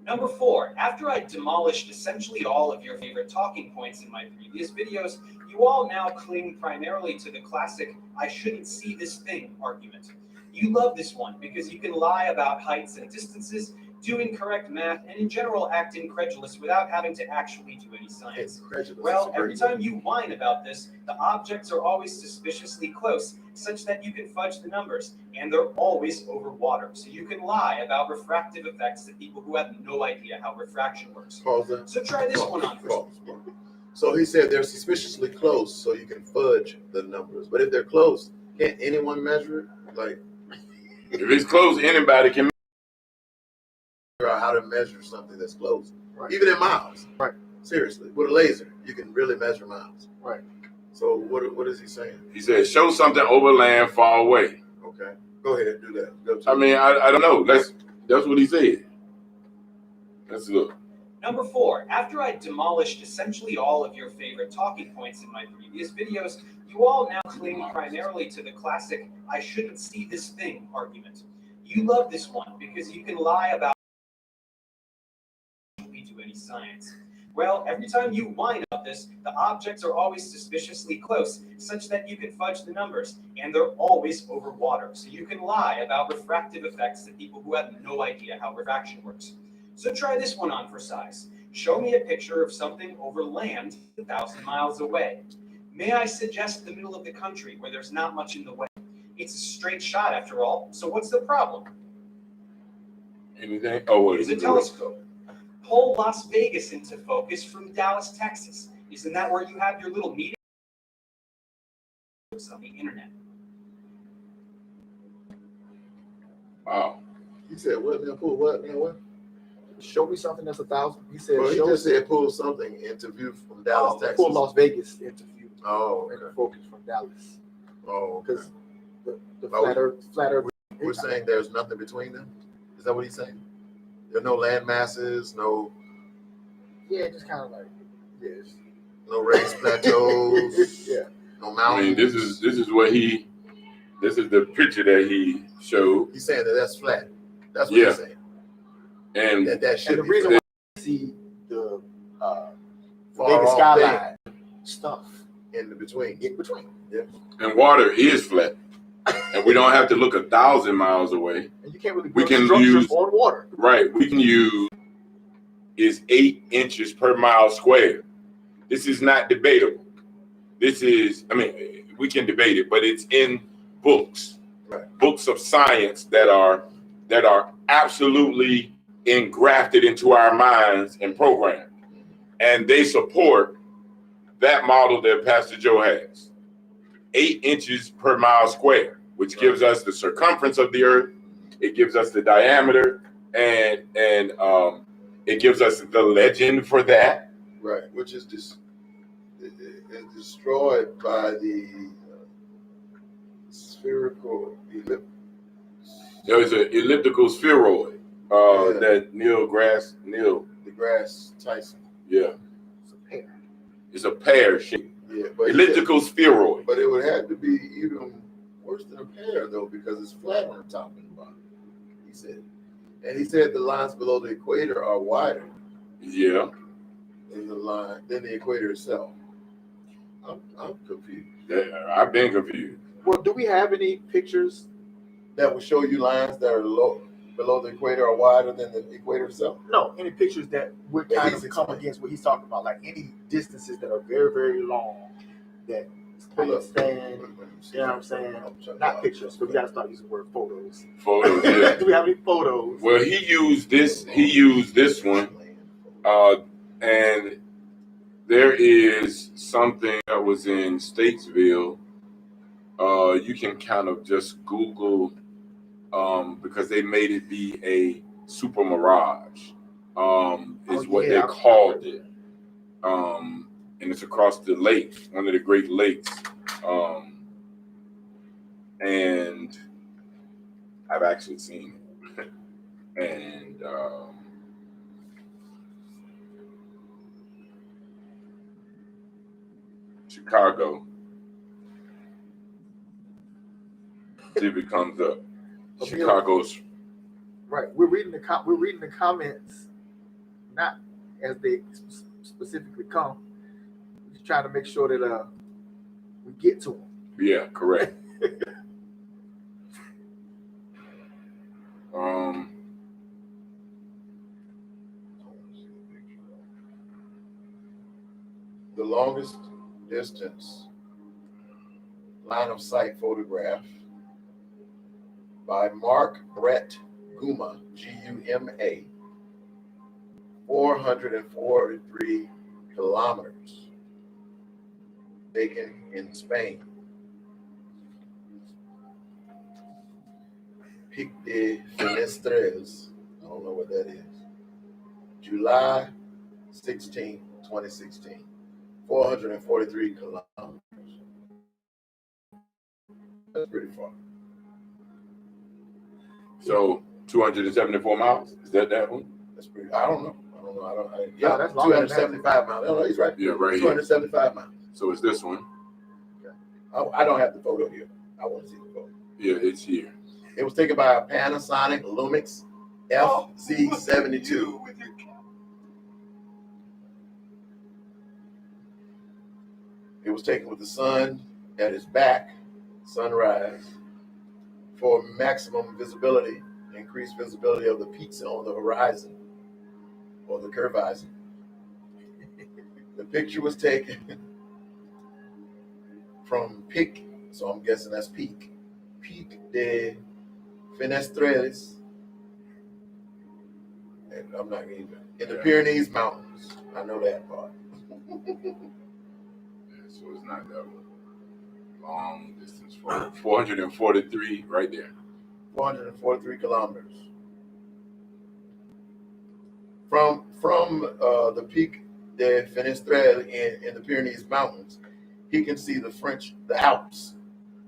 Number 4, after I demolished essentially all of your favorite talking points in my previous videos, you all now cling primarily to the classic "I shouldn't see this thing" argument. You love this one because you can lie about heights and distances, do incorrect math, and in general act incredulous without having to actually do any science. Well, every time you whine about this, the objects are always suspiciously close, such that you can fudge the numbers, and they're always over water. So you can lie about refractive effects to people who have no idea how refraction works. Pause that. So try this one on for Pause. So he said they're suspiciously close, so you can fudge the numbers. But if they're close, can't anyone measure it? Like, If it's close, anybody can. figure out how to measure something that's close, Right. even in miles. Right. Seriously, with a laser, you can really measure miles. Right. So what is he saying? He said, "Show something over land far away." Okay, go ahead, do that. Go to I mean, I don't know. That's what he said. Let's look. Number 4, after I demolished essentially all of your favorite talking points in my previous videos, you all now cling primarily to the classic "I shouldn't see this thing" argument. You love this one because you can lie about do any science. Well, every time you whine about this, the objects are always suspiciously close, such that you can fudge the numbers, and they're always over water. So you can lie about refractive effects to people who have no idea how refraction works. So try this one on for size. Show me a picture of something over land 1,000 miles away. May I suggest the middle of the country where there's not much in the way? It's a straight shot after all, so what's the problem? Anything? Oh, what Here's is a it? telescope. Pull Las Vegas into focus from Dallas, Texas. Isn't that where you have your little meeting? On the internet. Wow. He said, what, man? Pull what, man? What? Show me something that's 1,000. He said, Well, he show just said pull something into view from Dallas, Texas. pull Las Vegas into view. Oh, And okay. focus from Dallas. Oh, okay. Because the flat Earth. We're saying there's nothing between them? Is that what he's saying? There are no land masses, no Yeah, just kind of like, yes. no raised plateaus, Yeah. no I mountains. mean, this is the picture that he showed. He's saying that that's flat. That's what Yeah. he's saying. And That should And the be reason flat. why I see the Far Vegas off skyline stuff in the between. in between. Yeah. and water is flat. And we don't have to look 1,000 miles away. And you can't really We build can structures use- on water. Right. We can use is 8 inches per mile squared. This is not debatable. This is, I mean, we can debate it, but it's in books, Right. Books of science that are absolutely engrafted into our minds and programmed. And they support that model that Pastor Joe has. 8 inches per mile square, which gives us the circumference of the earth. It gives us the diameter, and it gives us the legend for that. Right. Which is destroyed by the spherical There's an elliptical spheroid that Neil deGrasse Tyson. Yeah, It's a pair. it's a pear shape. Yeah, but Elliptical spheroid. But it would have to be even worse than a pear, though, because it's flat on the top and the bottom, he said. And he said the lines below the equator are wider Yeah, than the equator itself. I'm confused. I've been confused. Well, do we have any pictures? That would show you lines that are below the equator are wider than the equator itself. No, any pictures that would Yeah, kind he's of come explaining. against what he's talking about, like any distances that are very, very long that I Pull can up. stand. You know what I'm saying? Not pictures, but we got to start using the word photos. Photos. Yeah. Do we have any photos? Well, he used this one, and there is something that was in Statesville. You can kind of just Google because they made it be a super mirage, is what they called it. And it's across the lake, one of the Great Lakes. And I've actually seen it. And Chicago. See if it comes up. Chicago's. Right. We're reading the comments, not as they specifically come. We're just trying to make sure that we get to them. Yeah, correct. The longest distance line of sight photograph by Mark Brett Guma, Guma, 443 kilometers, taken in Spain. Pic de Finestres, I don't know what that is. July 16, 2016. 443 kilometers. That's pretty far. So 274 miles? Is that one? That's pretty. I don't know. Yeah, that's longer than that. 275 miles. No, he's right. Yeah, right here. 275 miles. So it's this one. I don't have the photo here. I want to see the photo. Yeah, it's here. It was taken by a Panasonic Lumix FZ72. It was taken with the sun at its back, sunrise, for maximum visibility, increased visibility of the peaks on the horizon, or the curvaison. The picture was taken from Peak, so I'm guessing that's Peak, Pic de Fenestrelles, and I'm not even in the Pyrenees Mountains. I know that part. So it's not that long distance. 443 right there. 443 kilometers from the Pic de Fenestrelles in the Pyrenees Mountains. He can see the Alps.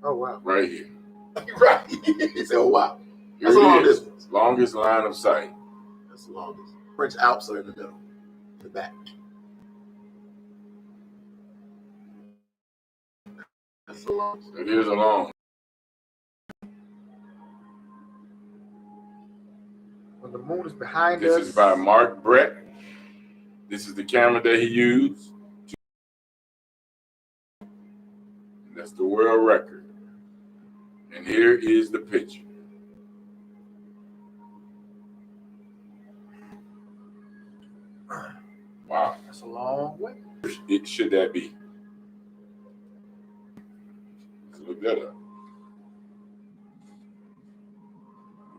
Oh wow! Right here. Right. He said, "Oh wow, That's a long distance. Longest line of sight. That's the longest. French Alps are in the middle, the back. That's the longest. It is a long. When the moon is behind us. This is by Mark Brett. This is the camera that he used. That's the world record. And here is the picture. Wow. That's a long way. Should that be? Let's look that up.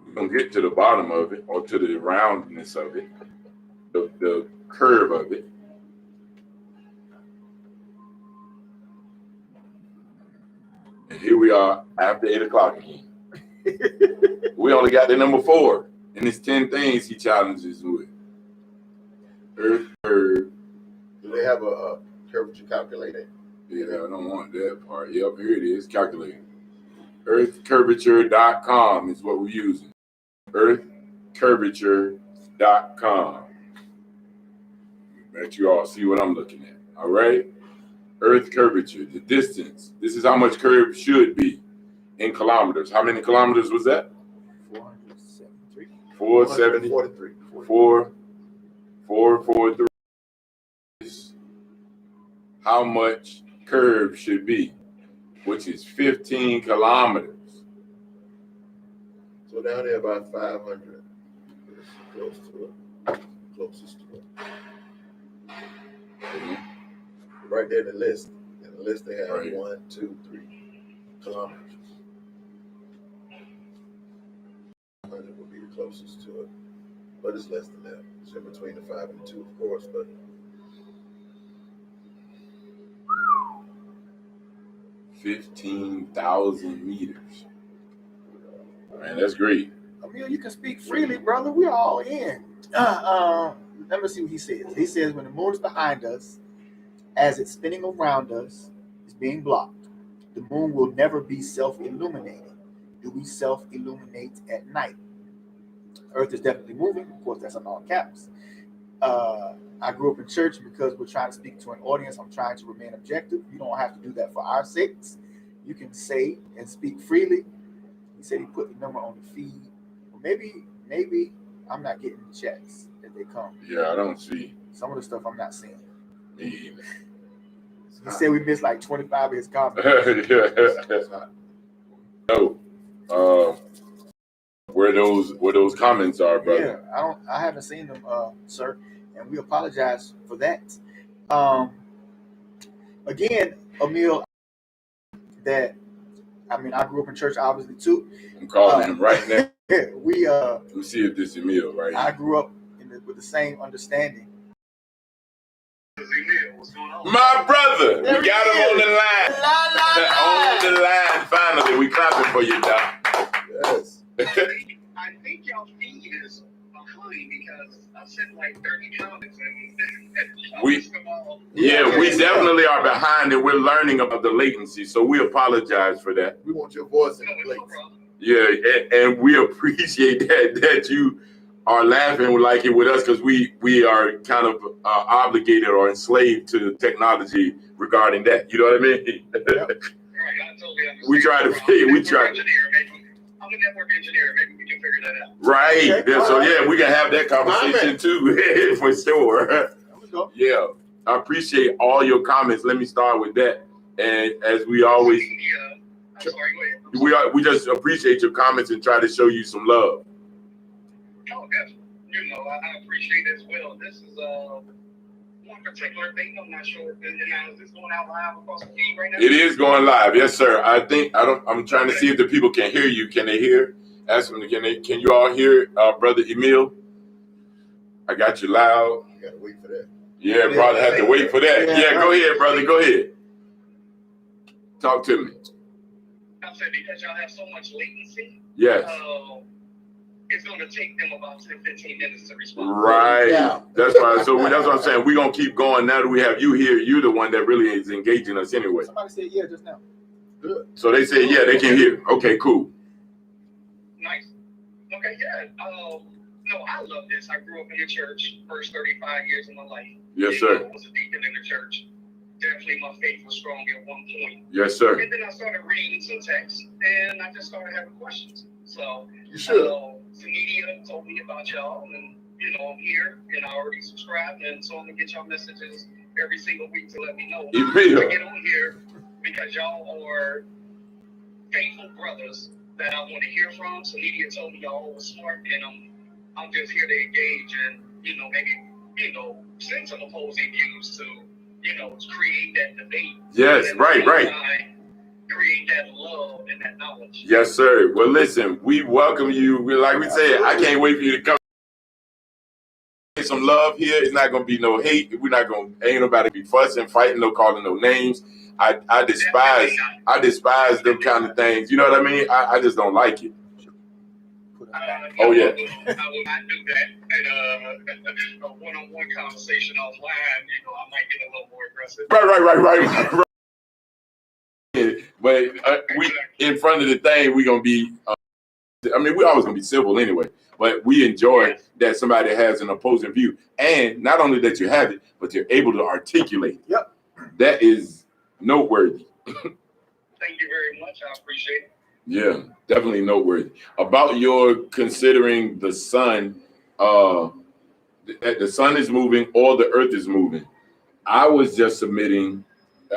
We're going to get to the bottom of it, or to the roundness of it, the curve of it. And here we are after 8 o'clock again. We only got the number 4. And it's 10 things he challenges with. Earth curve. Do they have a curvature calculator? Yeah, I don't want that part. Yep, here it is, calculated. Earthcurvature.com is what we're using. Earthcurvature.com. Bet you all see what I'm looking at. All right? Earth curvature, the distance. This is how much curve should be in kilometers. How many kilometers was that? 473. 443. 443. How much curve should be, which is 15 kilometers. So down there about 500. Close to it. Closest to it. Mm-hmm. Right there in the list. In the list they have right. 1, 2, 3 kilometers. 500 would be the closest to it. But it's less than that. It's in between the 5 and the 2, of course, but 15,000 meters. Man, that's great. Emil, you can speak freely, brother. We're all in. Let me see what he says. He says, when the moon is behind us, as it's spinning around us, it's being blocked. The moon will never be self-illuminating. Do we self-illuminate at night? Earth is definitely moving. Of course, that's on all caps. I grew up in church because we're trying to speak to an audience. I'm trying to remain objective. You don't have to do that for our sakes. You can say and speak freely. He said he put the number on the feed. Well, maybe I'm not getting the chats as they come. Yeah, I don't see. Some of the stuff I'm not seeing. Me either. He said we missed like 25 of his comments. No. Where those comments are, brother. Yeah, I haven't seen them, sir, and we apologize for that. Again, Emil, I grew up in church, obviously too. I'm calling him right now. We see if this is Emil right here. I grew up with the same understanding. My brother, we got him on the line. On the line, finally. We clapping for you, Doc. Yes. I think y'all feed is behind because I sent like 30 comments and we definitely are behind and we're learning about the latency, so we apologize for that. We want your voice in the place. Yeah, and we appreciate that you are laughing like it with us because we are kind of obligated or enslaved to technology regarding that. You know what I mean? Right, I totally understand. we try. I'm a network engineer. Maybe we can figure that out. Right. Okay. So yeah, we can have that conversation too, for sure. Yeah, I appreciate all your comments. Let me start with that. And as we always, we just appreciate your comments and try to show you some love. Oh, yes. I appreciate it as well. This is one particular thing. I'm not sure. Now, is this going out live across the feed right now? It is going live, yes, sir. I'm trying to see if the people can hear you. Can they hear? Ask them. Can you all hear, Brother Emil? I got you loud. You gotta wait for that. Yeah, brother, have to wait for that. Yeah, go ahead, brother. Go ahead. Talk to me. I said because y'all have so much latency. Yes. It's going to take them about 10, 15 minutes to respond. Right. Yeah. That's right. So that's what I'm saying. We're going to keep going. Now that we have you here, you're the one that really is engaging us anyway. Somebody said yeah just now. Good. So they say, yeah, they can hear. Okay, cool. Nice. Okay, yeah. No, I love this. I grew up in the church first 35 years of my life. Yes, sir. I was a deacon in the church. Definitely my faith was strong at one point. Yes, sir. And then I started reading some text, and I just started having questions. So, You should. Media told me about y'all, and I'm here, and I already subscribed, and so I'm gonna get y'all messages every single week to let me know. Emil. I get on here because y'all are faithful brothers that I want to hear from. So media told me y'all was smart, and I'm just here to engage and maybe send some opposing views to create that debate. Yes, right. Create that love and that knowledge. Yes, sir. Well, listen, we welcome you. Like we said, I can't wait for you to come. Some love here. It's not gonna be no hate. We're not gonna ain't nobody be fussing, fighting, no calling no names. I despise them kind of things. You know what I mean? I just don't like it. Oh yeah. I will not do that. And a one-on-one conversation offline, I might get a little more aggressive. Right. But we in front of the thing, we gonna be. We always gonna be civil anyway. But we enjoy that somebody has an opposing view, and not only that you have it, but you're able to articulate it. Yep. That is noteworthy. Thank you very much. I appreciate it. Yeah, definitely noteworthy. About your considering the sun, that the sun is moving or the earth is moving. I was just submitting.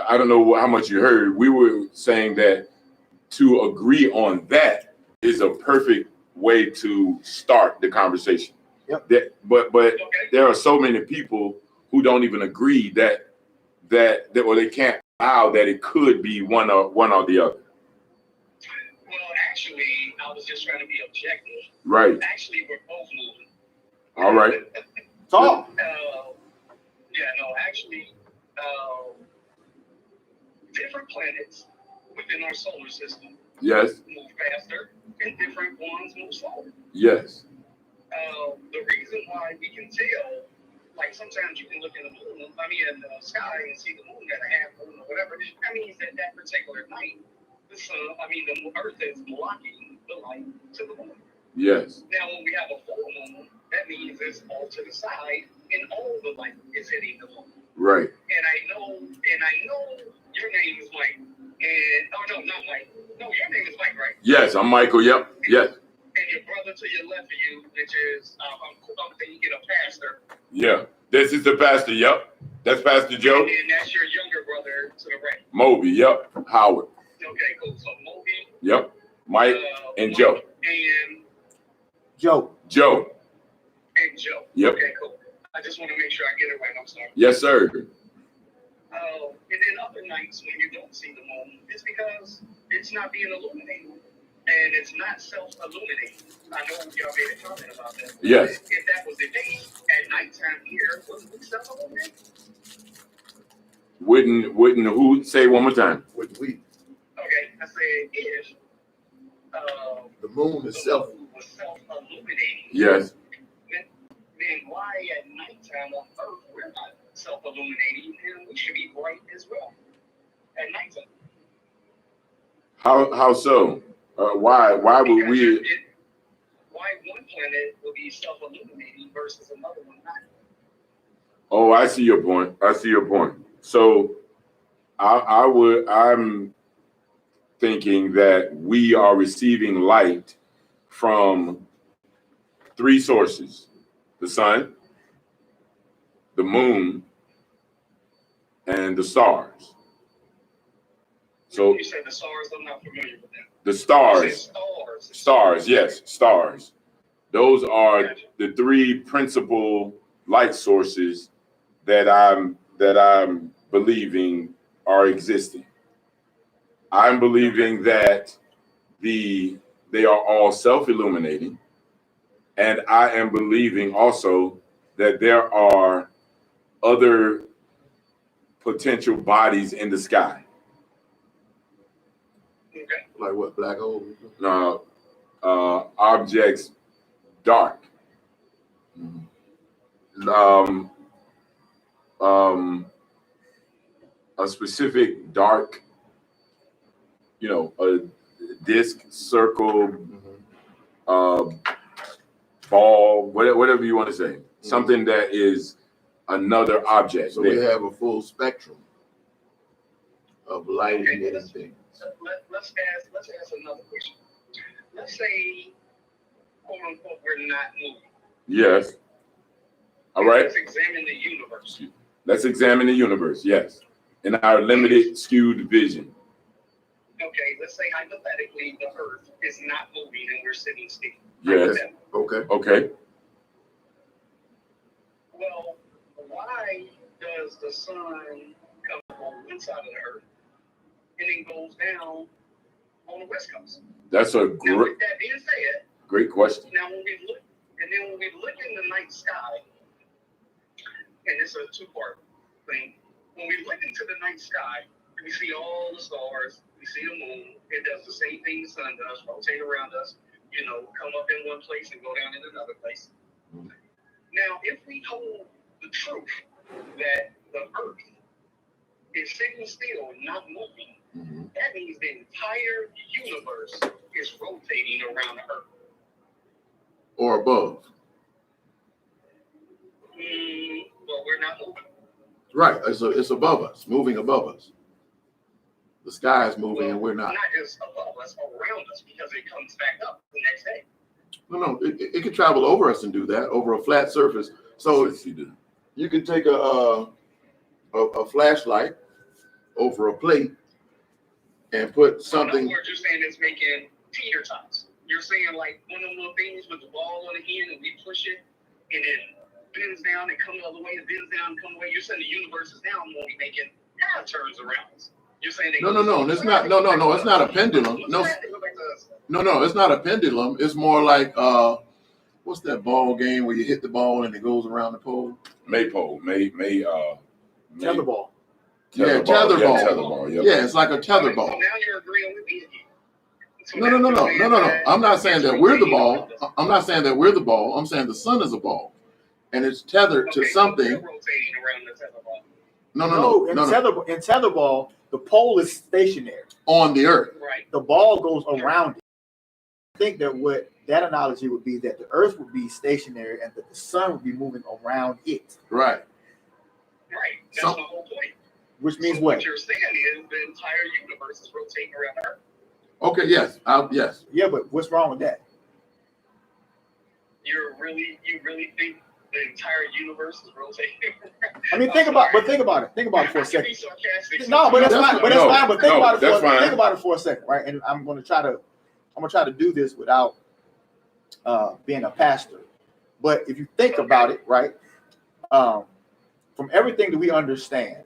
I don't know how much you heard. We were saying that to agree on that is a perfect way to start the conversation. Yep. But there are so many people who don't even agree that or they can't allow that it could be one or the other. Well, actually, I was just trying to be objective. Right. Actually, we're both moving. All right. Talk. Actually, different planets within our solar system Yes. move faster, and different ones move slower. Yes. The reason why we can tell, like sometimes you can look in the sky and see the moon at a half moon or whatever. That means that particular night, the Earth is blocking the light to the moon. Yes. Now, when we have a full moon, that means it's all to the side, and all the light is hitting the moon. Right. And I know your name is Mike. And not Mike. No, your name is Mike, right? Yes, I'm Michael. Yep. Yes. And your brother to your left of you, which is I'm thinking a pastor. Yeah. This is the pastor. Yep. That's Pastor Joe. And that's your younger brother to the right. Moby. Yep. Howard. Okay, cool. So Moby. Yep. Mike and Mike Joe. And Joe. And Joe. Yep. Okay, cool. I just want to make sure I get it right. I'm sorry. Yes, sir. And then other nights when you don't see the moon, it's because it's not being illuminated. And it's not self-illuminating. I know y'all made a comment about that. Yes. If that was the case, at nighttime here, would we self-illuminate? Wouldn't who? Say it one more time. With we. Okay, I said if The moon is the moon was self-illuminating. Yes. Then why at nighttime on Earth we're not self-illuminating, and we should be bright as well at nighttime? How so? Why would we? Why one planet will be self-illuminating versus another one not? Oh, I see your point. So I'm thinking that we are receiving light from three sources: the sun, the moon, and the stars. So You said the stars. I'm not familiar with that. the stars. Stars, yes, stars. Those are the three principal light sources that I'm believing are existing. I'm believing that they are all self-illuminating, and I am believing also that there are other potential bodies in the sky. Okay. Like what? Black holes? Objects dark. A specific dark, a disc, circle, ball, whatever you want to say. Something that is another object. So we have a full spectrum of light emitting things. Let's ask another question. Let's say, quote unquote, we're not moving. Yes. All right. Let's examine the universe. Let's examine the universe, yes. In our limited, skewed vision. Okay, let's say hypothetically the Earth is not moving and we're sitting still. Yes. Okay. Well, why does the sun come on one side of the Earth and then goes down on the west coast? That's a Now, with that being said, great question. now when we look in the night sky, and it's a two-part thing. When we look into the night sky, we see all the stars, we see the moon. It does the same thing the sun does, rotate around us, come up in one place and go down in another place. Now, if we hold the truth that the Earth is sitting still, not moving, that means the entire universe is rotating around the Earth. Or above. Well, we're not moving. Right. It's above us, moving above us. The sky is moving and we're not. Not just above us, around us, because it comes back up the next day. No, it can travel over us and do that over a flat surface. So you can take a flashlight over a plate and put something. In other words, you're saying it's making teeter tots. You're saying like one of them little things with the ball on the end, and we push it, and it bends down and comes the other way, it bends down and comes away. You're saying the universe is now only making half turns around us. You're saying no, it's not. No, it's not a pendulum. No, it's not a pendulum. It's more like what's that ball game where you hit the ball and it goes around the pole? Maypole, tetherball. Tetherball. Yep. Yeah, it's like a tetherball. So now you're agreeing with me. So No. I'm not saying that we're the ball. I'm saying the sun is a ball, and it's tethered to something. So rotating around the tetherball. No. In tetherball, the pole is stationary On the Earth. Right. The ball goes around it. I think that what that analogy would be that the Earth would be stationary and that the sun would be moving around it. Right. That's the whole point. Which means so what you're saying is the entire universe is rotating around Earth. Okay. Yes. Yes. Yeah, but what's wrong with that? You really think the entire universe is rotating around? I mean, think about it. Think about it for a second. No, but that's fine. But that's fine. But think about it for a second, right? And I'm gonna try to do this without being a pastor. But if you think about it, right, from everything that we understand,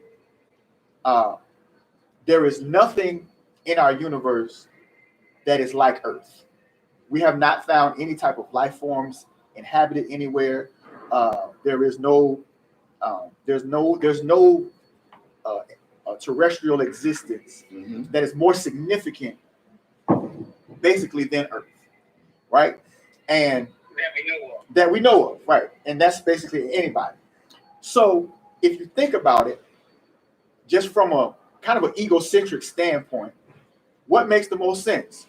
there is nothing in our universe that is like Earth. We have not found any type of life forms inhabited anywhere. There's no terrestrial existence that is more significant, basically, than Earth, right? And that we know of, right? And that's basically anybody. So if you think about it, just from a kind of an egocentric standpoint, what makes the most sense?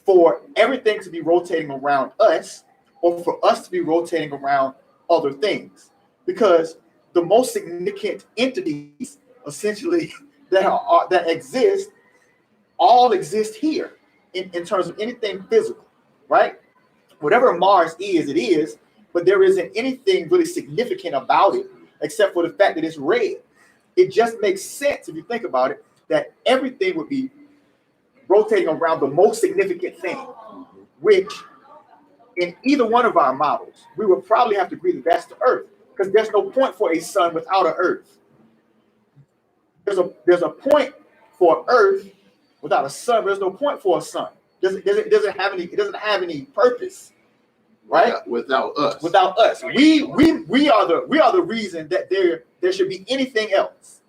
For everything to be rotating around us, or for us to be rotating around other things? Because the most significant entities, essentially, that exist, all exist here in terms of anything physical, right? Whatever Mars is, it is, but there isn't anything really significant about it except for the fact that it's red. It just makes sense, if you think about it, that everything would be rotating around the most significant thing, which in either one of our models, we would probably have to agree that that's the Earth, because there's no point for a sun without an earth. There's a point for earth without a sun. There's no point for a sun. It doesn't have any purpose, right? Without us. Without us, we are the reason that there should be anything else.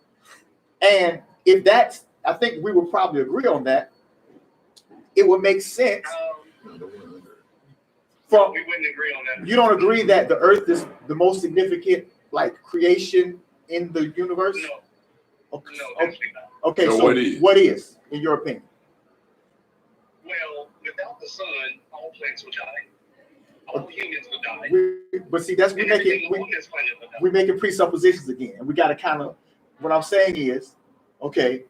And if that's, I think we will probably agree on that. It would make sense. We wouldn't agree on that. You don't agree that the earth is the most significant creation in the universe? No. Okay. No, definitely not. Okay, so what is, in your opinion? Well, without the sun, all plants would die. All humans would die. But see, that's we're making presuppositions again, and we got to kind of. What I'm saying is, okay,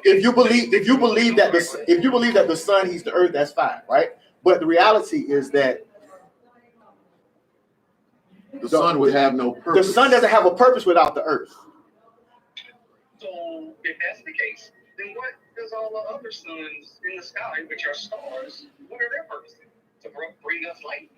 if you believe that the sun heats the earth, that's fine, right? But the reality is that the sun would have no purpose. The sun doesn't have a purpose without the earth. So if that's the case, then what does all the other suns in the sky, which are stars, what are their purposes? To bring us light?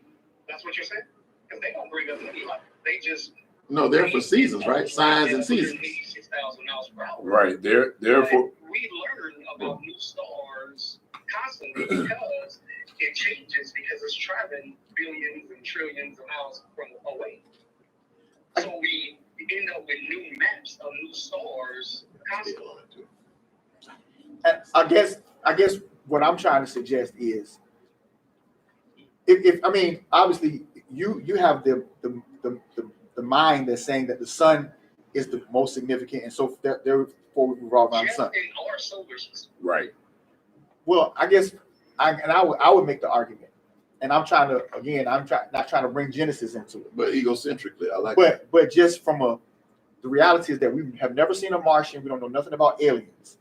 That's what you're saying? Because they don't bring us any light. They just they're for seasons, right? Signs and seasons. 6,000 miles per hour. Right. Therefore, we learn about new stars constantly because it changes because it's traveling billions and trillions of miles from away. So we end up with new maps of new stars constantly. And I guess what I'm trying to suggest is, if I mean, obviously you have the mind that's saying that the sun is the most significant, and so therefore we revolve around the sun. In our solar system. right. Well, I guess I would make the argument, and I'm not trying to bring Genesis into it, But egocentrically, I like. but just from the reality is that we have never seen a Martian. We don't know nothing about aliens.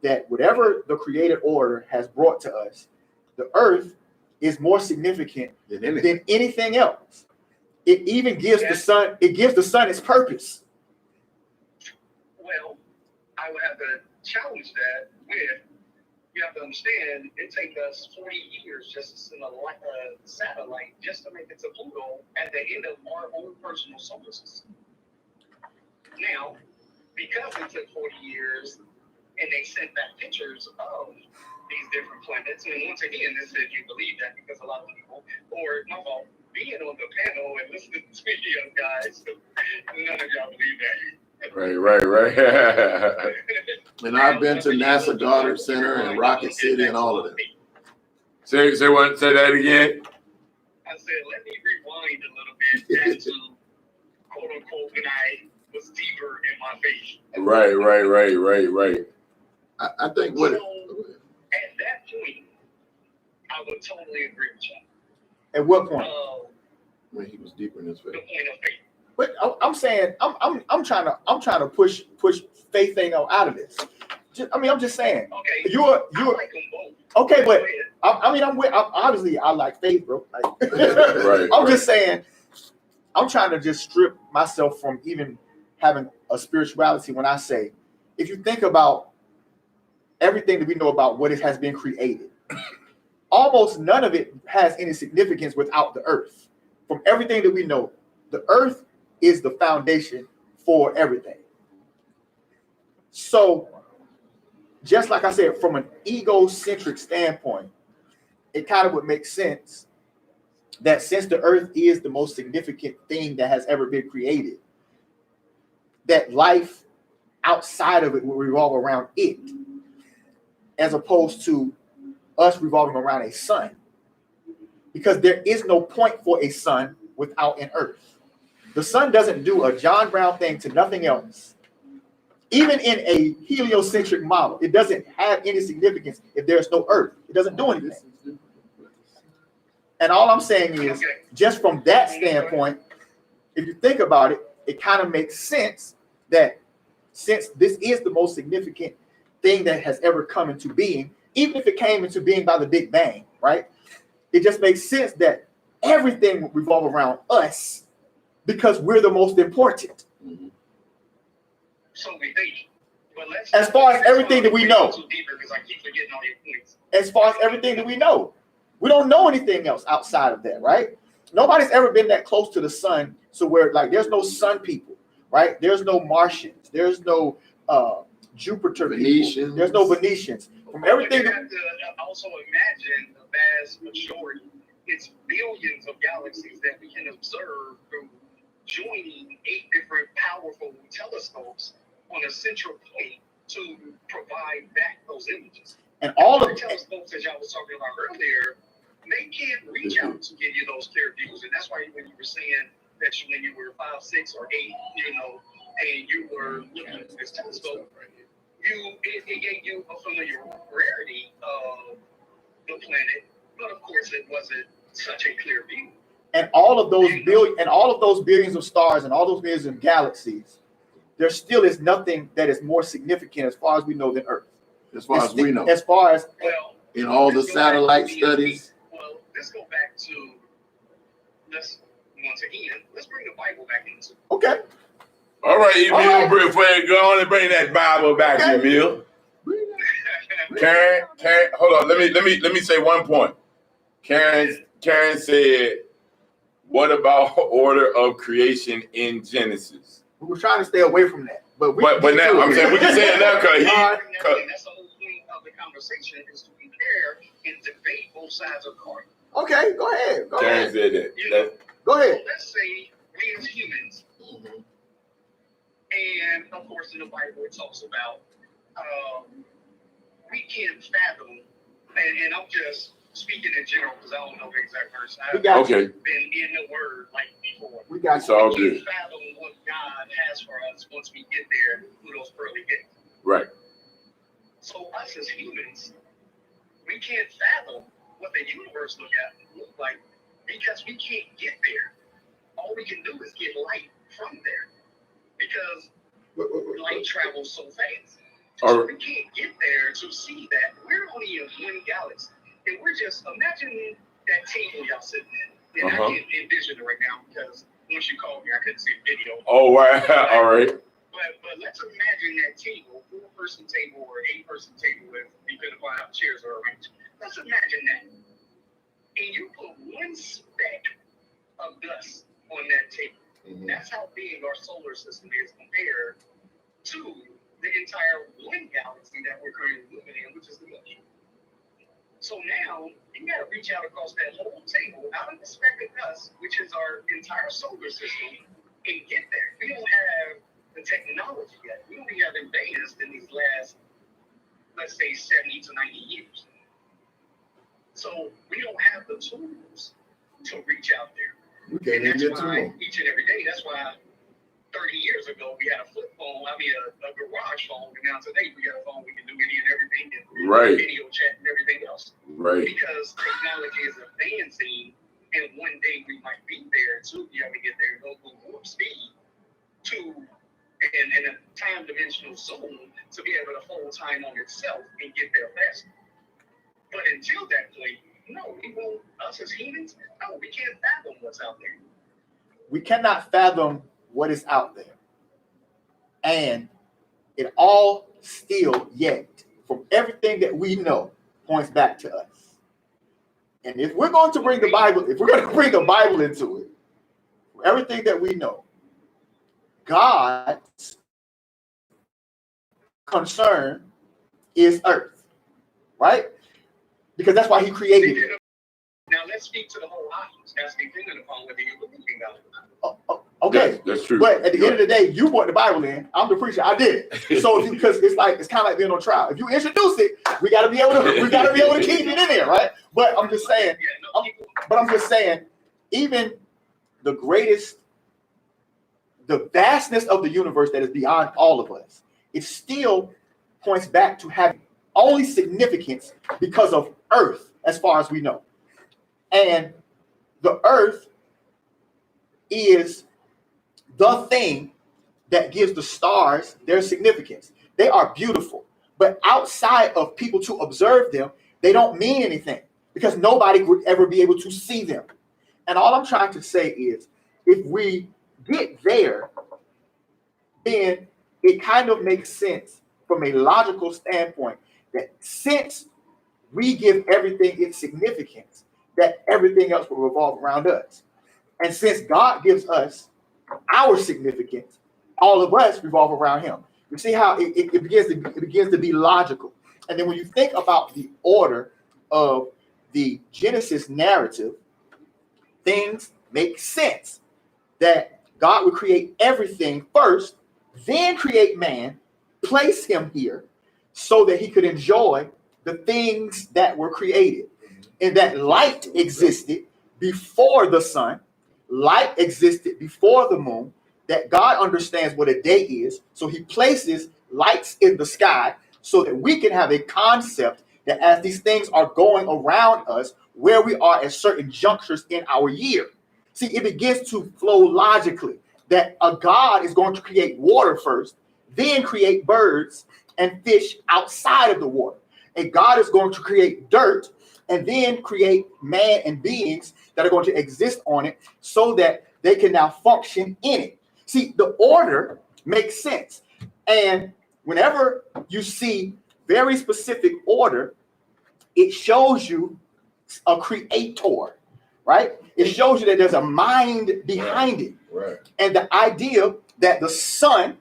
That whatever the created order has brought to us, the Earth is more significant than anything else. It even gives the sun. It gives the sun its purpose. Well, I would have to challenge that with, you have to understand, it takes us 40 years just to send a satellite just to make it to Pluto at the end of our own personal solar system. Now, because it took 40 years and they sent back pictures of these different planets, and once again, this said you believe that because a lot of people, or my fault, being on the panel and listening to you guys, none of y'all believe that. Right. And I've been to NASA Goddard Center and Rocket City and all of that. Say that again. I said, let me rewind a little bit back to quote unquote when I was deeper in my faith. Right. I think what. So, at that point, I would totally agree with you. At what point? When he was deeper in his faith. The point of faith. But I'm saying I'm trying to push faith thing out of this. I'm just saying. Okay. You're like them both. okay, but obviously I like faith, bro. Right. I'm just saying. I'm trying to just strip myself from even having a spirituality when I say, if you think about everything that we know about what it has been created, almost none of it has any significance without the earth. From everything that we know, the earth is the foundation for everything. So, just like I said, from an egocentric standpoint, it kind of would make sense that since the earth is the most significant thing that has ever been created, that life outside of it will revolve around it, as opposed to us revolving around a sun. Because there is no point for a sun without an earth. The sun doesn't do a John Brown thing to nothing else. Even in a heliocentric model, it doesn't have any significance if there's no earth. It doesn't do anything. And all I'm saying is, just from that standpoint, if you think about it, it kind of makes sense that since this is the most significant thing that has ever come into being, even if it came into being by the Big Bang, right? It just makes sense that everything will revolve around us because we're the most important. Mm-hmm. So we think. But as far as everything that we know. All your points. As far as everything that we know. We don't know anything else outside of that, right? Nobody's ever been that close to the sun, so where like there's no sun people, right? There's no Martians, there's no Jupiter Venetians. people, there's no Venetians. From everything, you have to also imagine the vast majority. It's billions of galaxies that we can observe through joining 8 different powerful telescopes on a central point to provide back those images. and all of the telescopes that y'all was talking about earlier, they can't reach out to give you those clear views, and that's why when you were saying that when you were 5, 6, or 8, and you were looking at this telescope, it gave you a familiarity of the planet, but of course it wasn't such a clear view. And all of those billions of stars and all those billions of galaxies, there still is nothing that is more significant as far as we know than Earth. As far as we know. As far as in all the satellite studies. Well, let's go back to once again, let's bring the Bible back into it. Okay. All right, Emil, All right. go on and bring that Bible back, Okay. Emil. Karen, hold on. Let me say one point. Karen said, "What about order of creation in Genesis?" We were trying to stay away from that, but now I'm saying we can say it now because That's the whole point of the conversation is to compare and debate both sides of the coin. Okay, go ahead. Karen said that. Go ahead. So let's say we as humans, and of course in the Bible it talks about we can't fathom, and I'm just speaking in general because I don't know the exact verse. I've been in the Word like before. We got it's all we good. can't fathom what God has for us once we get there through those pearly gates. Right. So us as humans, we can't fathom what the universe look like because we can't get there. All we can do is get light from there because light travels so fast. So we can't get there to see that. We're only in one galaxy. And we're just, imagine that table y'all sitting in. And I can't envision it right now because once you called me, I couldn't see the video. Oh, wow. All right. But let's imagine that table, 4-person table or 8-person table, depending upon how chairs are arranged. Let's imagine that. And you put one speck of dust on that table. That's how big our solar system is compared to the entire one galaxy that we're currently living in, which is the milky. So now you got to reach out across that whole table out of the speck of dust, which is our entire solar system, and get there. We don't have the technology yet. We only have advanced in these last, let's say, 70 to 90 years. So we don't have the tools to reach out there. And that's why each and every day, that's why 30 years ago we had a flip phone, a garage phone, and now today we got a phone we can do any and everything, and video chat and everything else. Right. Because technology is advancing, and one day we might be there to be able to get there and go through warp speed to in a time-dimensional zone to be able to hold time on itself and get there faster. But until that point, no, we won't, us as humans, no, we can't fathom what's out there. We cannot fathom what is out there. And it all still yet, from everything that we know, points back to us. And if we're going to bring the Bible, into it, everything that we know, God's concern is earth, right? Because that's why he created it. Now let's speak to the whole audience. That's dependent upon whether you believe in God or not. Okay, that's true. But at the end of the day, you brought the Bible in. I'm the preacher. I did it. So because it's kind of like being on trial. If you introduce it, we got to be able to keep it in there, right? But I'm just saying. Even the greatest, the vastness of the universe that is beyond all of us, it still points back to having only significance because of Earth, as far as we know. And the Earth is the thing that gives the stars their significance. They are beautiful, but outside of people to observe them, they don't mean anything because nobody would ever be able to see them. And all I'm trying to say is, if we get there, then it kind of makes sense from a logical standpoint that since we give everything its significance, that everything else will revolve around us. And since God gives us our significance, all of us revolve around him. You see how it begins to be logical. And then when you think about the order of the Genesis narrative, things make sense. That God would create everything first, then create man, place him here so that he could enjoy the things that were created. And that light existed before the sun, light existed before the moon, that God understands what a day is. So he places lights in the sky so that we can have a concept that as these things are going around us, where we are at certain junctures in our year. See, it begins to flow logically that a God is going to create water first, then create birds and fish outside of the water. And God is going to create dirt and then create man and beings that are going to exist on it so that they can now function in it. See, the order makes sense. And whenever you see very specific order, it shows you a creator, right? It shows you that there's a mind behind it. Right. And the idea that the sun,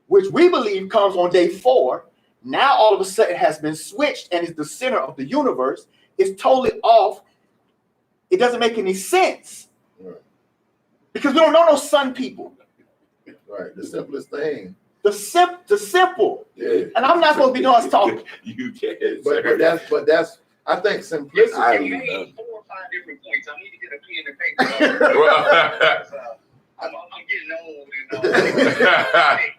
which we believe comes on day 4, now all of a sudden has been switched and is the center of the universe, is totally off. It doesn't make any sense. Right. Because we don't know no sun people. Right. The simplest thing. The simple. Yeah. And I'm not supposed to be doing us talking. You can. But that's I think simplicity. You made 4 or 5 different points. I need to get a pen and paper. I'm getting old.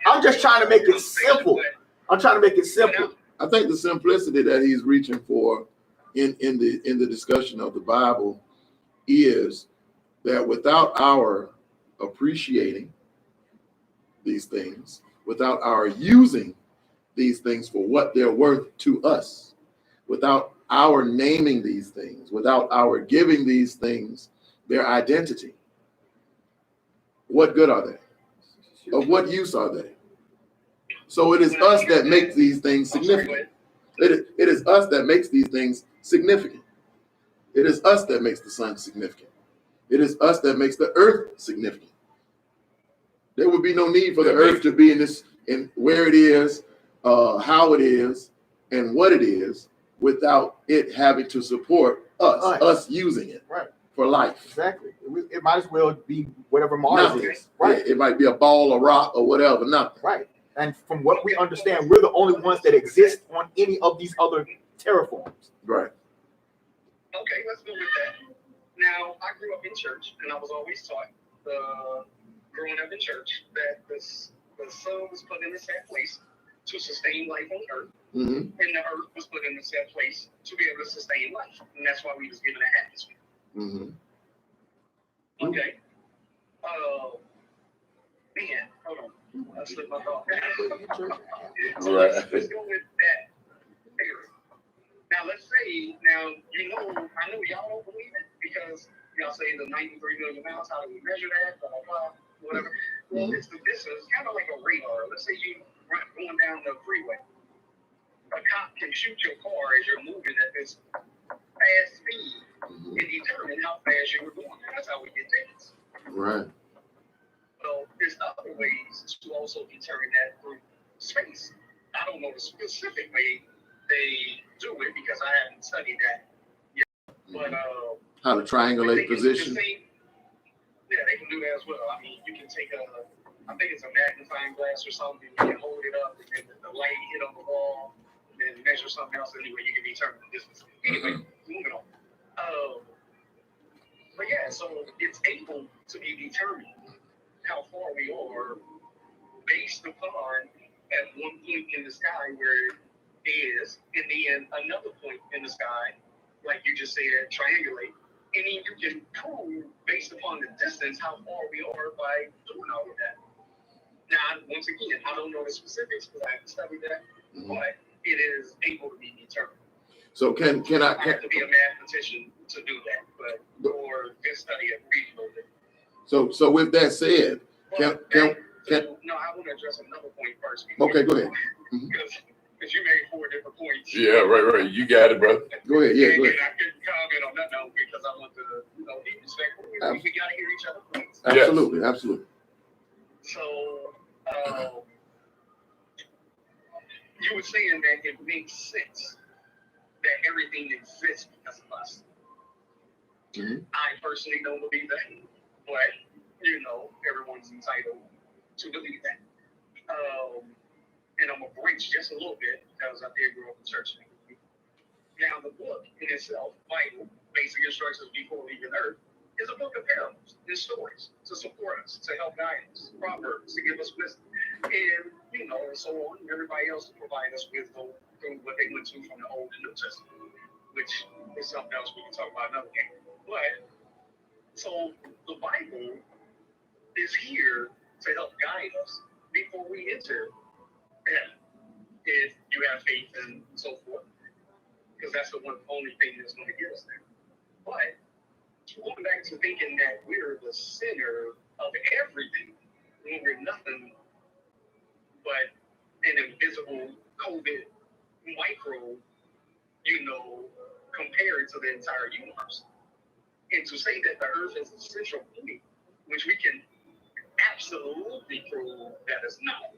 I'm just trying to make it simple. I'm trying to make it simple. I think the simplicity that he's reaching for in the discussion of the Bible is that without our appreciating these things, without our using these things for what they're worth to us, without our naming these things, without our giving these things their identity, what good are they? Of what use are they? So it is us that makes these things significant. It is us that makes these things significant. It is us that makes the sun significant. It is us that makes the earth significant. There would be no need for the earth to be in where it is, how it is, and what it is, without it having to support us using it for life. Exactly. It might as well be whatever Mars is. Right. It might be a ball of rock or whatever. Nothing. Right. And from what we understand, we're the only ones that exist on any of these other terraforms. Right. Okay, let's go with that. Now, I grew up in church, and I was always taught, growing up in church, that the sun was put in a set place to sustain life on earth, and the earth was put in a set place to be able to sustain life. And that's why we was given an atmosphere. Okay. Man, hold on. I slipped my thought. So let's go with that theory. Now, let's say, I know y'all don't believe it because y'all say the 93 million miles, how do we measure that, blah, blah, blah, whatever. Well, it's kind of like a radar. Let's say you going down the freeway. A cop can shoot your car as you're moving at this fast speed and determine how fast you were going. That's how we get tickets. Right. So there's other ways to also determine that through space. I don't know the specific way they do it because I haven't studied that yet. But how to triangulate position. Yeah, they can do that as well. I mean, you can take I think it's a magnifying glass or something. You can hold it up and the light hit on the wall and measure something else. Anyway, you can determine the distance. Anyway, moving on. But yeah, so it's able to be determined how far we are based upon at one point in the sky where it is, and then another point in the sky, like you just said, triangulate. And then you can prove based upon the distance how far we are by doing all of that. Now, once again, I don't know the specifics because I haven't studied that, but it is able to be determined. So can I have to be a mathematician to do that, but or just study it reasonably. So with that said, no, I want to address another point first. Okay, go ahead. Because because you made 4 different points. Yeah, right. You got it, brother. Go ahead. Yeah, go And ahead. I couldn't comment on that now because I want to, be respectful. We got to hear each other's points. Absolutely, absolutely. So, you were saying that it makes sense that everything exists because of us. Mhm. I personally don't believe that, but everyone's entitled to believe that. And I'm gonna bridge just a little bit because I did grow up in church. Now, the book in itself, Bible, basic instructions before leaving Earth, is a book of parables and stories to support us, to help guide us, proverbs to give us wisdom, and and so on. And everybody else to provide us wisdom through what they went to from the Old and New Testament, which is something else we can talk about another day. But so the Bible is here to help guide us before we enter heaven, if you have faith and so forth, because that's the only thing that's going to get us there. But going back to thinking that we're the center of everything, when we're nothing but an invisible COVID micro, compared to the entire universe. And to say that the Earth is the central point, which we can absolutely prove that it's not,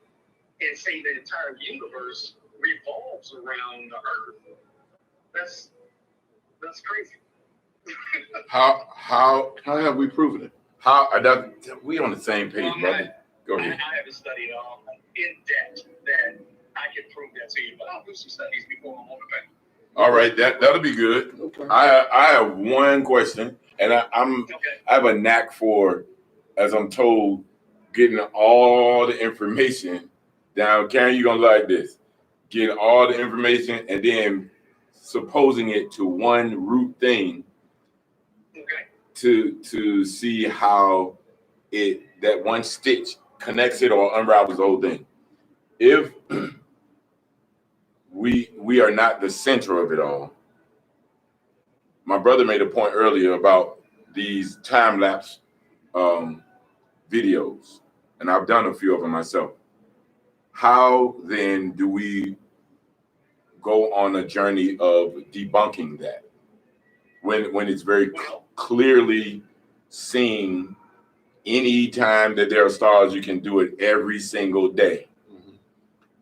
and say the entire universe revolves around the Earth, that's crazy. How have we proven it? We on the same page, brother. Go ahead. I haven't studied in depth that I can prove that to you, but I'll do some studies before I'm on the back. All right, that'll be good. Okay. I have one question, and I have a knack for, as I'm told, getting all the information down. Karen, you're gonna like this. Getting all the information and then supposing it to one root thing to see how that one stitch connects it or unravels the whole thing. If we are not the center of it all. My brother made a point earlier about these time-lapse videos, and I've done a few of them myself. How then do we go on a journey of debunking that when it's very clearly seen any time that there are stars, you can do it every single day?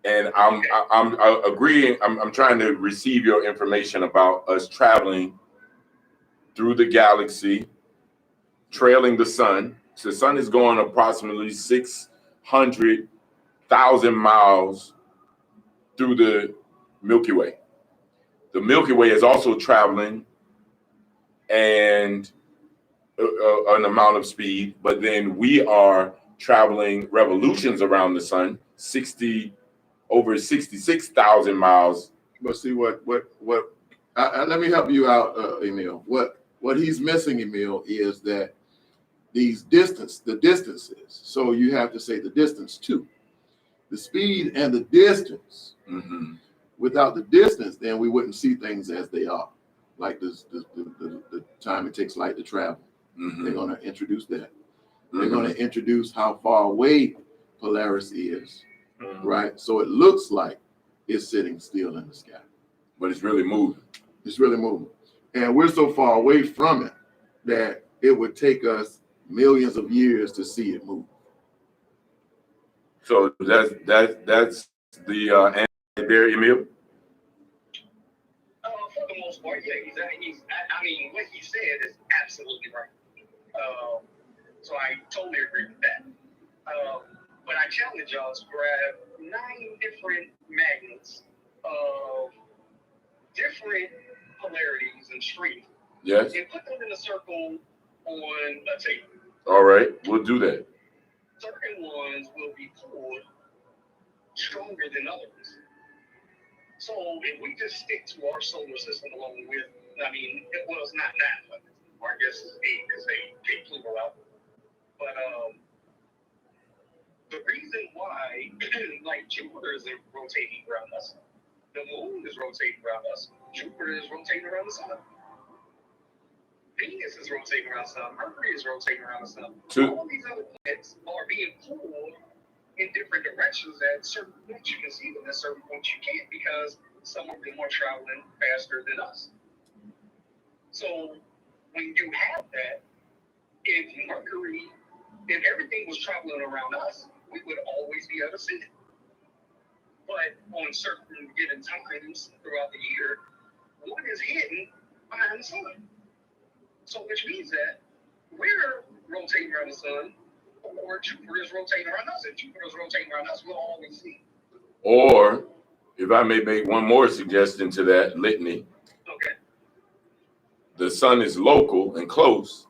And I'm agreeing. I'm trying to receive your information about us traveling through the galaxy, trailing the sun. So the sun is going approximately 600,000 miles through the Milky Way. The Milky Way is also traveling and an amount of speed, but then we are traveling revolutions around the sun, over 66,000 miles. But see what let me help you out, Emil. What he's missing, Emil, is that the distances. So you have to say the distance too. The speed and the distance. Mm-hmm. Without the distance, then we wouldn't see things as they are, like the time it takes light to travel. Mm-hmm. They're going to introduce that. Mm-hmm. They're going to introduce how far away Polaris is, mm-hmm. right? So it looks like it's sitting still in the sky, but it's really moving. It's really moving, and we're so far away from it that it would take us millions of years to see it move. So that's the answer there, Emil. For the most part, yeah. I mean, what he said is absolutely right. So I totally agree with that. But I challenge y'all to grab 9 different magnets of different polarities and strength. Yes. And put them in a circle on a table. All right, we'll do that. Certain ones will be pulled stronger than others. So if we just stick to our solar system along with, it's not that, but I guess it's a Pluto out. But the reason why, like Jupiter is rotating around us, the moon is rotating around us, Jupiter is rotating around the sun, Venus is rotating around the sun, Mercury is rotating around the sun. All these other planets are being pulled in different directions. At certain points you can see them, at certain points you can't, because some of them are traveling faster than us. So when you have that, if everything was traveling around us, we would always be able to see it. But on certain given times throughout the year, one is hidden behind the sun. So which means that we're rotating around the sun, or Jupiter is rotating around us. If Jupiter is rotating around us, we'll always see. Or, if I may make one more suggestion to that litany, Okay. the sun is local and close,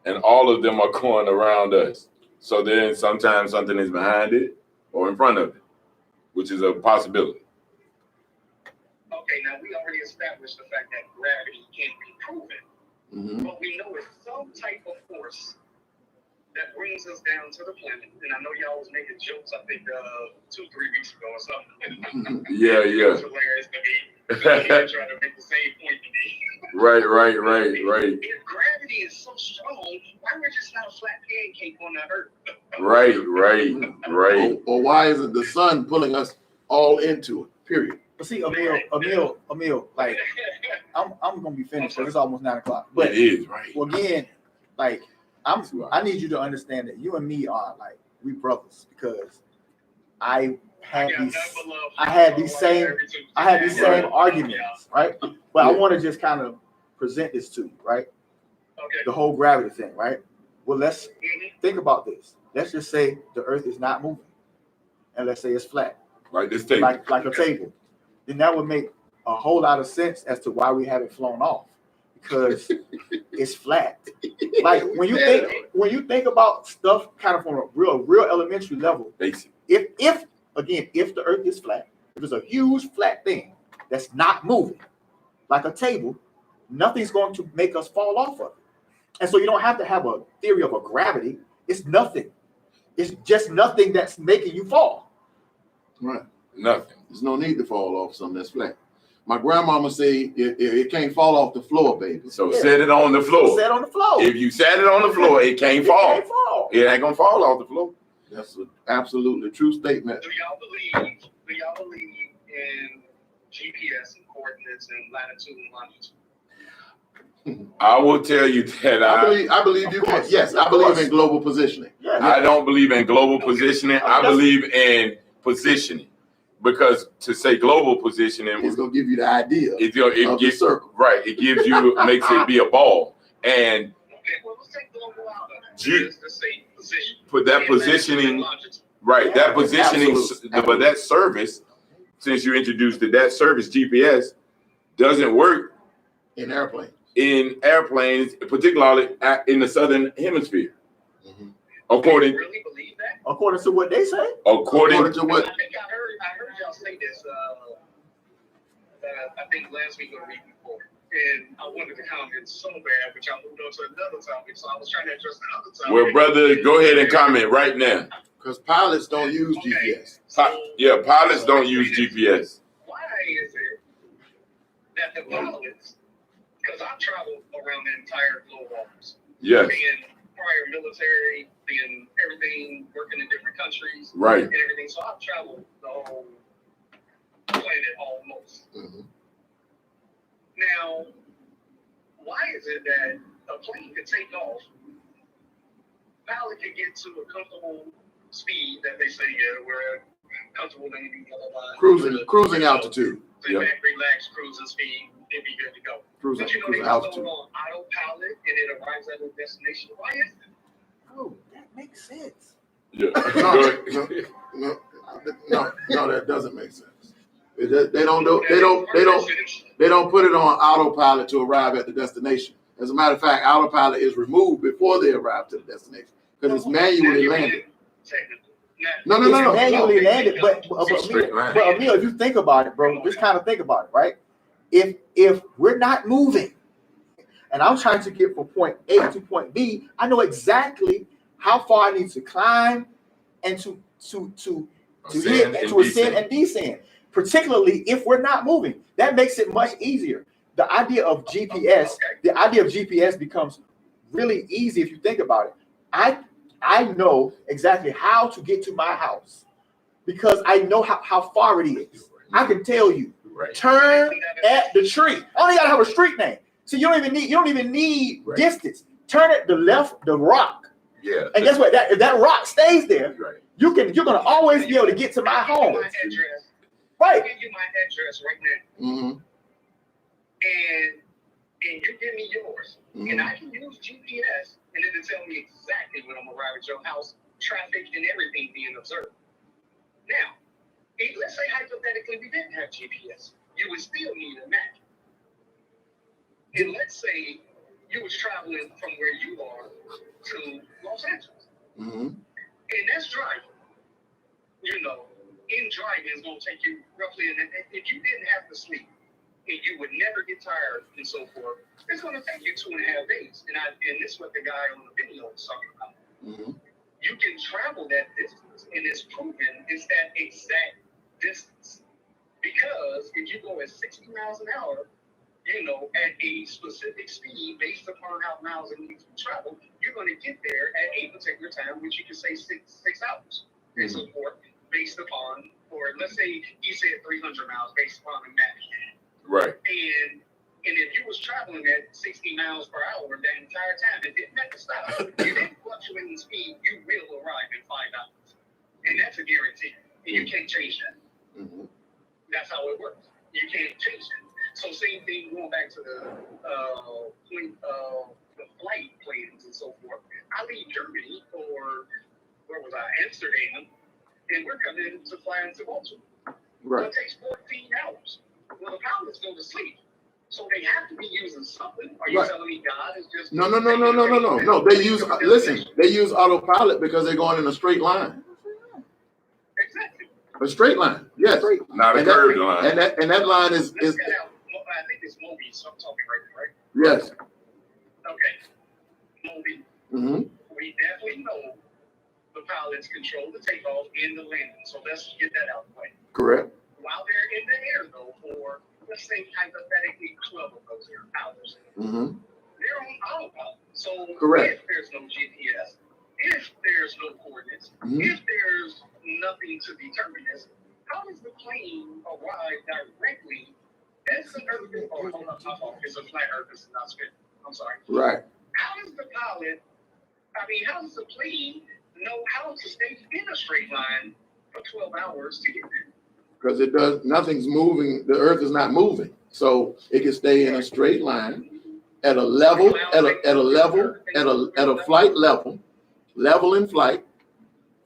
and all of them are going around us. So then sometimes something is behind it or in front of it, which is a possibility. Okay, now we already established the fact that gravity can't be proven, but we know it's some type of force that brings us down to the planet. And I know y'all was making jokes, I think 2-3 weeks ago or something. Yeah. It was hilarious to me. Trying to make the same point to me. Right. If gravity is so strong, why we're just not a flat pancake on the earth? Right. Or why isn't the sun pulling us all into it? Period. But see, Emil, like I'm gonna be finished because it's almost 9 o'clock. But it is right. Well, again, like I need you to understand that you and me are like we brothers, because I had these same arguments, right? But I want to just kind of present this to you, right? Okay. The whole gravity thing, right? Well, let's think about this. Let's just say the Earth is not moving, and let's say it's flat, like this table, like a table. Then that would make a whole lot of sense as to why we haven't flown off, because it's flat. Like when you think about stuff kind of from a real elementary level, basic. If the Earth is flat, if it's a huge flat thing that's not moving, like a table, nothing's going to make us fall off of it. And so you don't have to have a theory of a gravity. It's nothing. It's just nothing that's making you fall. Right. Nothing. There's no need to fall off something that's flat. My grandmama say it can't fall off the floor, baby. So set it on the floor. Set on the floor. If you set it on the floor, it can't fall. It ain't gonna fall off the floor. That's an absolutely true statement. Do y'all believe in GPS and coordinates and latitude and longitude? I will tell you that I believe you can. Yes, I believe in global positioning. Yeah. I don't believe in global positioning. I believe in positioning, because to say global positioning is gonna give you the idea of the circle. Right. It gives you makes it be a ball. And okay, well, let's take global out of it. Let's say position. Put that positioning, right? That positioning, but that service, since you introduced it, that service GPS doesn't work in airplanes. In airplanes, particularly in the southern hemisphere. According, do you really believe that? According to what they say. According to what? I think I heard y'all say this. I think last week or the week before, and I wanted to comment so bad, but y'all moved on to another topic, so I was trying to address the other topic. Well, brother, go ahead and comment right now. Because pilots don't use GPS. Pilots don't use GPS. Why is it that the pilots? Because I've traveled around the entire globe almost. Yes. Being prior military, being everything, working in different countries. Right. And everything. So I've traveled the whole planet almost. Now, why is it that a plane could take off, pilot could get to a comfortable speed that they say, we're comfortable in cruising altitude. So relaxed cruising speed, it'd be good to go. But you know, they just go on autopilot and it arrives at a destination. Why is it? Oh, that makes sense. Yeah. No, that doesn't make sense. They don't put it on autopilot to arrive at the destination. As a matter of fact, autopilot is removed before they arrive to the destination because it's manually landed. No. Manually landed, but Emil, if you think about it, bro, just kind of think about it, right? If we're not moving, and I'm trying to get from point A to point B, I know exactly how far I need to climb and to ascend and descend. Particularly if we're not moving, that makes it much easier. The idea of GPS becomes really easy if you think about it. I I know exactly how to get to my house because I know how far it is. I can tell you. Right. Turn at the tree. Only gotta have a street name. So you don't even need Right. distance. Turn at the left, the rock. Yeah. And guess what? If that rock stays there, Right. you're gonna always be able to get to my home. My address. Right. I'll give you my address right now. Mm-hmm. And you give me yours. Mm-hmm. And I can use GPS and it'll tell me exactly when I'm arriving at your house, traffic and everything being observed. Now, let's say hypothetically we didn't have GPS. You would still need a map. And let's say you was traveling from where you are to Los Angeles. Mm-hmm. And that's driving. You know, in driving is going to take you roughly, if you didn't have to sleep and you would never get tired and so forth, it's going to take you 2.5 days. And this is what the guy on the video was talking about. Mm-hmm. You can travel that distance, and it's proven it's that exact distance. Because if you go at 60 miles an hour, you know, at a specific speed based upon how miles it needs to travel, you're going to get there at a particular time, which you can say six hours and so forth, based upon, or let's say he said 300 miles based upon the map. Right. And if you was traveling at 60 miles per hour the entire time and didn't have to stop, you didn't fluctuate in speed, you will arrive in 5 hours. And that's a guarantee. And you can't change that. Mm-hmm. That's how it works. You can't change it. So same thing going back to the flight plans and so forth. I leave Germany or where was I? Amsterdam, and we're coming to fly into Baltimore. Right. Well, it takes 14 hours. Well, the pilots go to sleep, so they have to be using something. Are you Right. telling me God is just No. They use autopilot because they're going in a straight line. Exactly. A straight line. Yes. Not a curved line. And that line is Let's get out. I think it's Moby, so I'm talking right? yes. Okay. Moby. Mm-hmm. We definitely know the pilots control the takeoff and the landing. So let's get that out of the way. Correct. While they're in the air, though, for let's say hypothetically 12 of those hours, Mm-hmm. they're on autopilot. So Correct. if there's no GPS, if there's no coordinates, Mm-hmm. if there's nothing to determine this, how does the plane arrive directly? That's an Earth. Oh, hold on, my fault. It's a flat Earth. It's not spin. I'm sorry. Right. How does the plane know how to stay in a straight line for 12 hours to get there? Because nothing's moving. The Earth is not moving, so it can stay in a straight line at a level, at a flight level in flight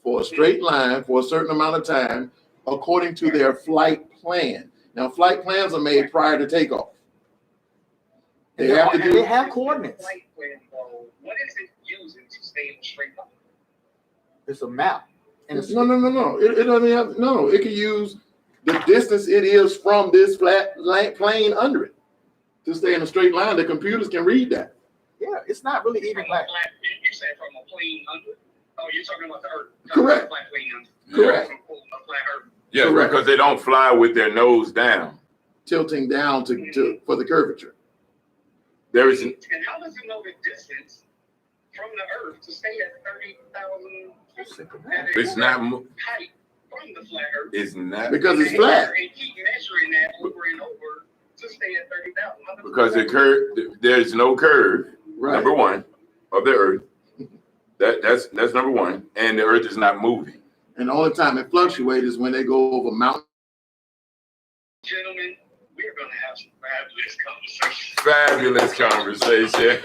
for a straight line for a certain amount of time, according to their flight plan. Now, flight plans are made prior to takeoff. They have coordinates. Flight plan, though, what is it using to stay in a straight line? It's a map. No. It doesn't have. No, it can use the distance it is from this flat plane under it to stay in a straight line. The computers can read that. Yeah, it's not really even like. You said from a plane under? Oh, you're talking about the Earth. Correct. Flat plane under. Correct. A flat Earth. Yeah, Correct. because they don't fly with their nose down. Tilting down to for the curvature. There is And how does it know the distance from the Earth to stay at 30,000 it's not height from the flat Earth? it's not Because it's flat. And keep measuring that over and over to stay at 30,000. because the curve there's no curve. Right. Number one of the Earth. That's number one, and the Earth is not moving. And the only time it fluctuates is when they go over mountains. Gentlemen, we're going to have some fabulous conversation. Fabulous conversation.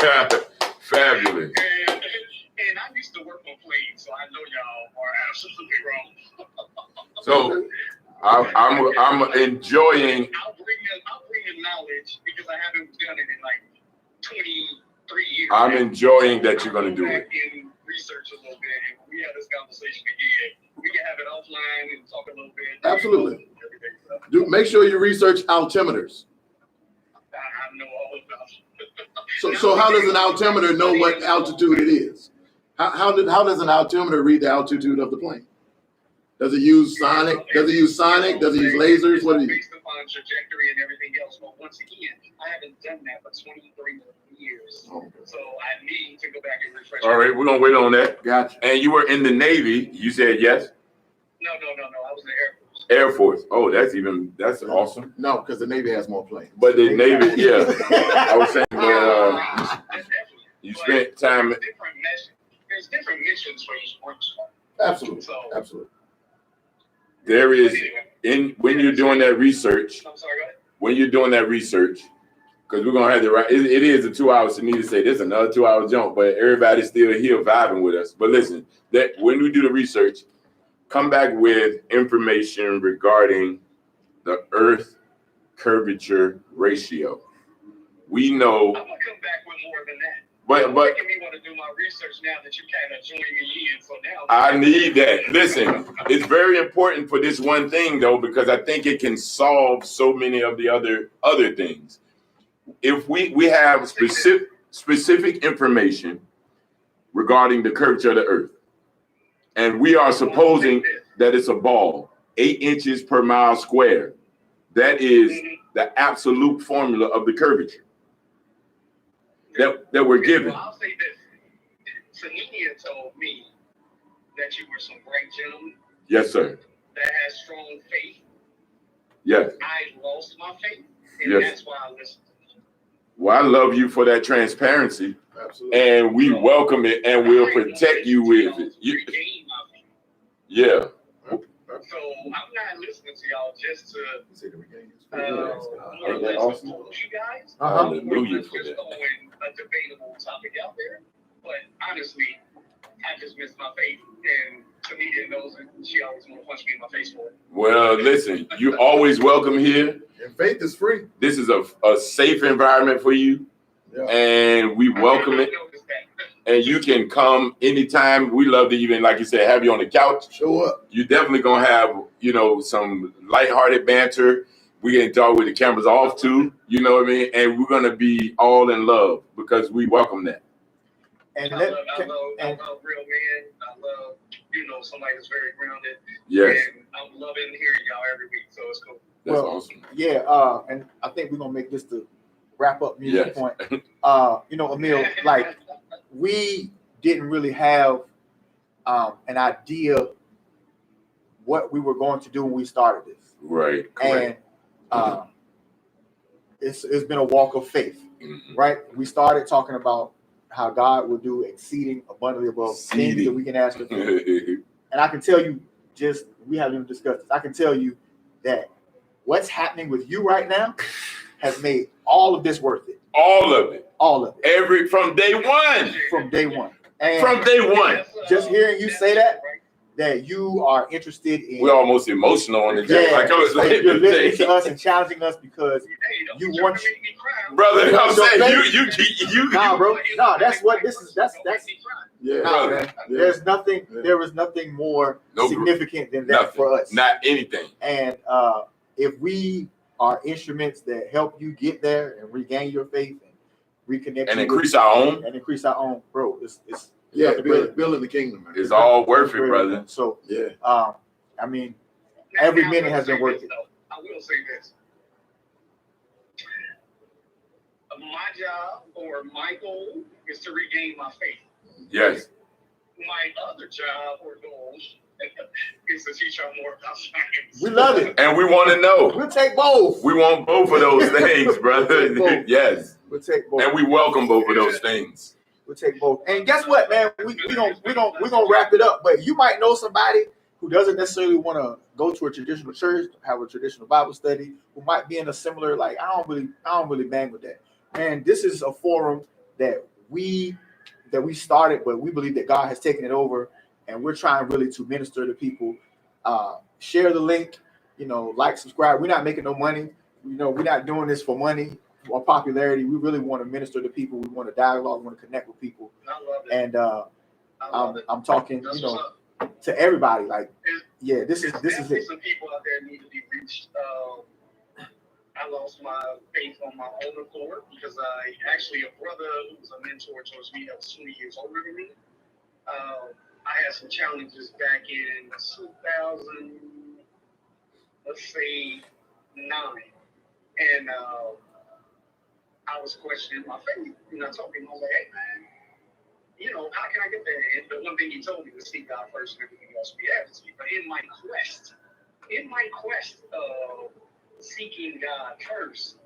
Fabulous. And I used to work on planes, so I know y'all are absolutely wrong. So I'm enjoying. I'll bring the knowledge because I haven't done it in like 23 years. I'm enjoying that you're going to do it. And research a little bit, and we have this conversation again. We can have it offline and talk a little bit. Absolutely. Make sure you research altimeters. I know all about it. So how does an altimeter know what altitude it is? How does an altimeter read the altitude of the plane? Does it use sonic? Does it use lasers? What do you use? Based upon trajectory and everything else. But once again, I haven't done that for 23 years. Okay. So I need to go back and refresh. All right, we're gonna wait on that. Gotcha. And you were in the Navy. You said yes. No. I was in the Air Force. Air Force. Oh, that's awesome. No, because the Navy has more planes. But the Navy, yeah. I was saying, you But spent time. There's different missions for each one. Absolutely. So, Absolutely. There is anyway, when you're doing that research. I'm sorry, go ahead. When you're doing that research, because we're gonna have to write. It is a 2 hours. To me to say this another 2 hour jump, but everybody's still here vibing with us. But listen, that when we do the research, come back with information regarding the Earth curvature ratio. We know. I'm gonna come back with more than that. But making me want to do my research now that you kind of joined me in. So now I need that. Listen, it's very important for this one thing though, because I think it can solve so many of the other things. If we have specific information regarding the curvature of the Earth, and we are supposing that it's a ball, 8 inches per mile square. That is the absolute formula of the curvature that we're given. Well, I'll say this. Saninia told me that you were some great gentlemen Yes, sir. that has strong faith. Yes. I lost my faith, and Yes. that's why I listened. Well, I love you for that transparency, Absolutely. and we welcome it, and we'll protect you with it. Regain my faith. Yeah. So I'm not listening to y'all just to Ain't that awesome? you guys. Hallelujah for Just that. throwing a debatable topic out there. But honestly, I just missed my faith, and Tamedia knows it. She always want to punch me in my face for it. Well, listen, you're always welcome here. And faith is free. This is a safe environment for you, and we welcome it. And you can come anytime. We love to even, like you said, have you on the couch. Show up. You're definitely gonna have, some lighthearted banter. We can talk with the cameras off too. You know what I mean? And we're gonna be all in love because we welcome that. And I love real men. I love, somebody that's very grounded. Yes. And I'm loving hearing y'all every week, so it's cool. That's awesome. Yeah, and I think we're gonna make this the wrap up music point. Emil, like we didn't really have an idea what we were going to do when we started this. Right. Correct. And it's been a walk of faith, right? We started talking about how God will do exceeding abundantly above things that we can ask of Him. And I can tell you, we haven't even discussed this. I can tell you that what's happening with you right now has made all of this worth it. All of it. All of it. From day one. From day one. And from day one. Just hearing you say that you are interested in. We're almost emotional on the day. Yeah, like you're listening to us and challenging us because you want. Brother, I'm saying you. Nah, bro. Nah, that's what this is. That's. Yeah. Nah, man. There's nothing. There is nothing more significant than that for us. Not anything. And if we are instruments that help you get there and regain your faith and reconnect and increase our own, bro, it's building the kingdom. Man. It's all worth it, brother. So yeah, I mean, every minute has been worth it. I will say this. My job or my goal is to regain my faith. Yes. My other job or goal is to teach y'all more about science. We love it. And we want to know. We'll take both. We want both of those things, brother. Yes. We'll take both. And we welcome both of those things. We'll take both. And guess what, man? We're gonna wrap it up. But you might know somebody who doesn't necessarily want to go to a traditional church, have a traditional Bible study, who might be in a similar, like, I don't really bang with that. And this is a forum that we started, but we believe that God has taken it over, and we're trying really to minister to people. Share the link, like, subscribe. We're not making no money. We're not doing this for money or popularity. We really want to minister to people. We want to dialogue. We want to connect with people. I love it. And I'm talking, to everybody. Like, yeah, this is it. Some people out there need to be reached. I lost my faith on my own accord because a brother who was a mentor towards me that was 20 years older than me. I had some challenges back in 2000, let's say and I was questioning my faith. And I told him, I was like, hey man, you know, how can I get there? And the one thing he told me was seek God first and everything else will be added to you. But in my quest of seeking God first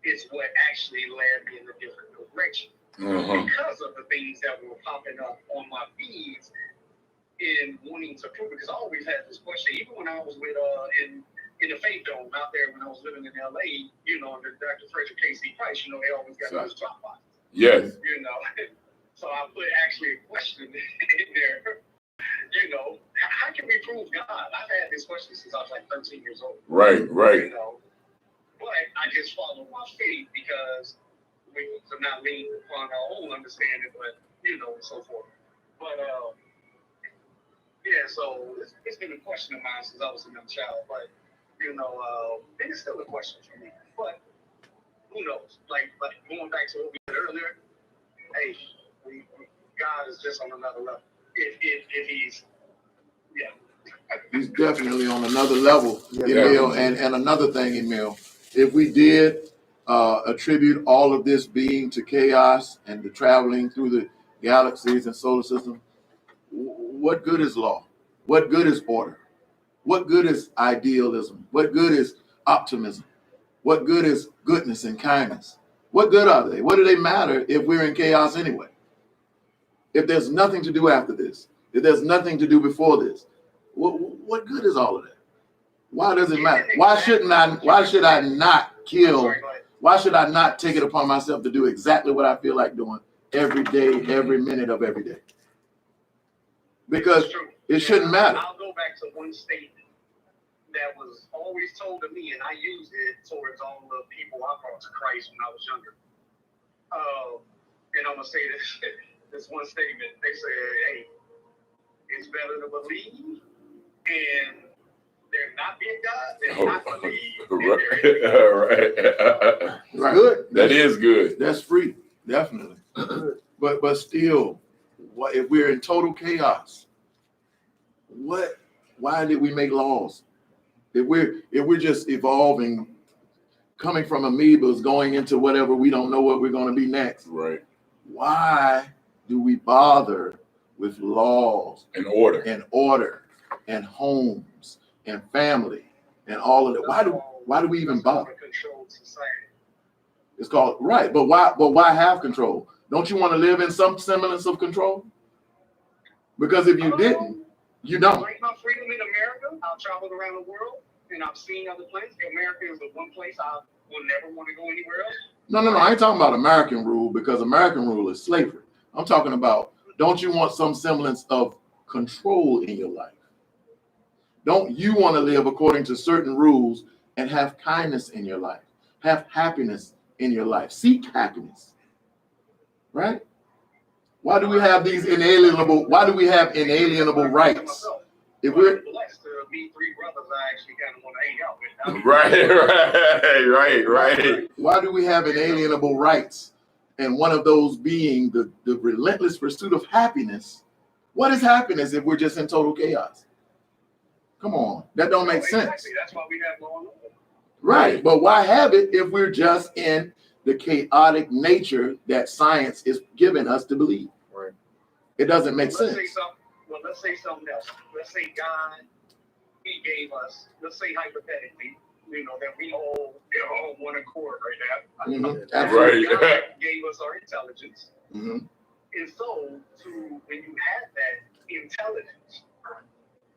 is what actually led me in a different direction. Because of the things that were popping up on my feeds in wanting to prove it. Because I always had this question, even when I was with in the Faith Dome out there when I was living in LA, you know, under Dr. Frederick K.C. Price, you know, they always got those drop boxes. Yes. You know, so I put actually a question in there. You know, how can we prove God? I've had this question since I was like 13 years old. Right. You know, but I just follow my faith because we to not lean upon our own understanding, but you know, and so forth. But yeah, so it's been a question of mine since I was a young child. But you know, and it's still a question for me. But who knows? Like going back to what we said earlier, hey, God is just on another level. If he's, He's definitely on another level, Yeah, Emil. And another thing, Emil, if we did attribute all of this being to chaos and the traveling through the galaxies and solar system, what good is law? What good is order? What good is idealism? What good is optimism? What good is goodness and kindness? What good are they? What do they matter if we're in chaos anyway? If there's nothing to do after this, if there's nothing to do before this, what good is all of that? Why does it matter? Why should I not kill? Why should I not take it upon myself to do exactly what I feel like doing every day, every minute of every day? Because it shouldn't matter. I'll go back to one statement that was always told to me, and I used it towards all the people I brought to Christ when I was younger. And I'm gonna say this one statement. They said, "Hey, it's better to believe and there not be a God than not believe." Right. Good. That is good. That's free, definitely. But still, if we're in total chaos, why did we make laws? If we're just evolving, coming from amoebas, going into whatever, we don't know what we're going to be next. Right. Why do we bother with laws and order and homes and family and all of that? Why do we even bother? It's called right, but why have control? Don't you want to live in some semblance of control? Because if you didn't, you don't. Like my freedom in America, I've traveled around the world and I've seen other places. America is the one place I will never want to go anywhere else. No. I ain't talking about American rule, because American rule is slavery. I'm talking about, don't you want some semblance of control in your life? Don't you want to live according to certain rules and have kindness in your life? Have happiness in your life. Seek happiness. Right? Why do we have these inalienable rights? If we're blessed to meet three brothers I actually kind of want to hang out with. Right. Why do we have inalienable rights? And one of those being the relentless pursuit of happiness. What is happiness if we're just in total chaos? Come on, that don't make sense. Exactly. That's why we have law and order. Right, but why have it if we're just in the chaotic nature that science is giving us to believe? Right. It doesn't make sense. Let's say something else. Let's say God, he gave us, let's say hypothetically, you know, that we all one accord right now. Mm-hmm. Right. God gave us our intelligence. Mm-hmm. And so, when you have that intelligence,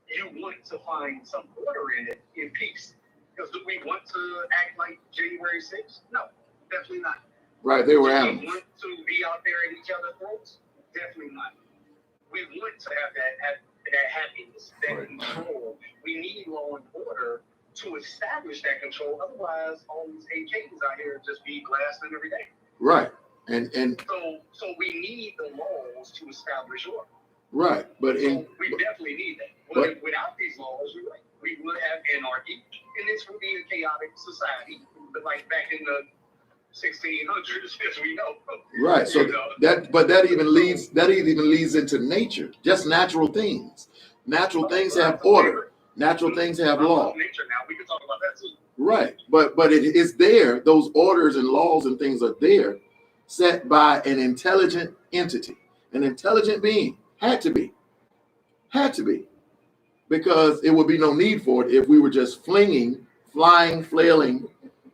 you want to find some order in it, in peace. Because do we want to act like January 6th? No, definitely not. Right, they were Do animals. we want to be out there at each other's throats? Definitely not. We want to have that happiness, that control. We need law and order to establish that control. Otherwise, all these AKs out here just be blasting every day. Right, and so we need the laws to establish order. Right, but we definitely need that. But without these laws, you're right, we would have anarchy, and this would be a chaotic society, but like back in the 1600s, as we know. Right. So that even leads into nature, just natural things. Natural things have order. Natural things have About law. nature now. We can talk about that too. Right. But it is there. Those orders and laws and things are there, set by an intelligent entity, an intelligent being. Had to be. Because it would be no need for it if we were just flying, flailing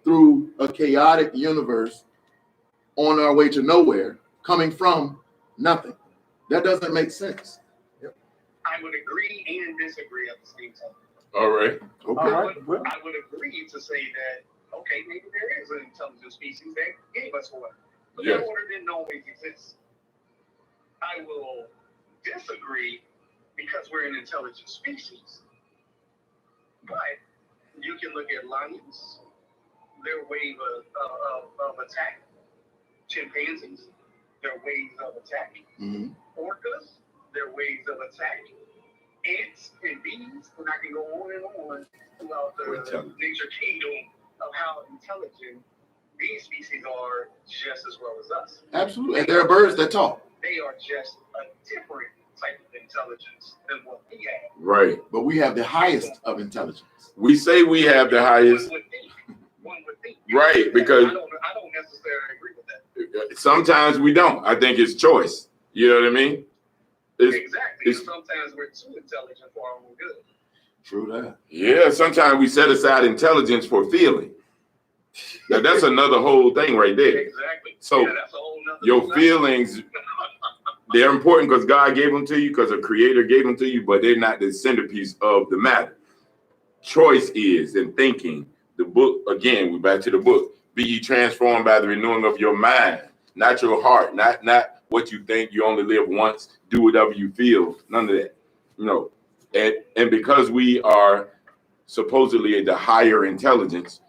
through a chaotic universe on our way to nowhere, coming from nothing. That doesn't make sense. I would agree and disagree at the same time. All right. Okay. All right. Well, I would agree to say that, okay, maybe there is an intelligent species that gave us order. But Yes. that order didn't always exist. I will disagree because we're an intelligent species. But you can look at lions, their wave of attack, chimpanzees, their waves of attack, Mhm. orcas, their waves of attack, ants and bees, and I can go on and on throughout the nature kingdom of how intelligent these species are just as well as us. Absolutely. And there are birds that talk. They are just a different type of intelligence than what we have. Right. But we have the highest of intelligence. We say we have the highest. One would think. Right, because I don't necessarily agree with that. sometimes we don't. I think it's choice. You know what I mean? Exactly. Sometimes we're too intelligent for our own good. True that. Yeah, sometimes we set aside intelligence for feeling. Now, that's another whole thing right there. Exactly. So that's a whole nother your thing. feelings, they're important because God gave them to you, because a creator gave them to you, but they're not the centerpiece of the matter. Choice is in thinking. The book, again, we're back to the book. Be ye transformed by the renewing of your mind, not your heart, not what you think. You only live once. Do whatever you feel. None of that. You know, and because we are supposedly the higher intelligence,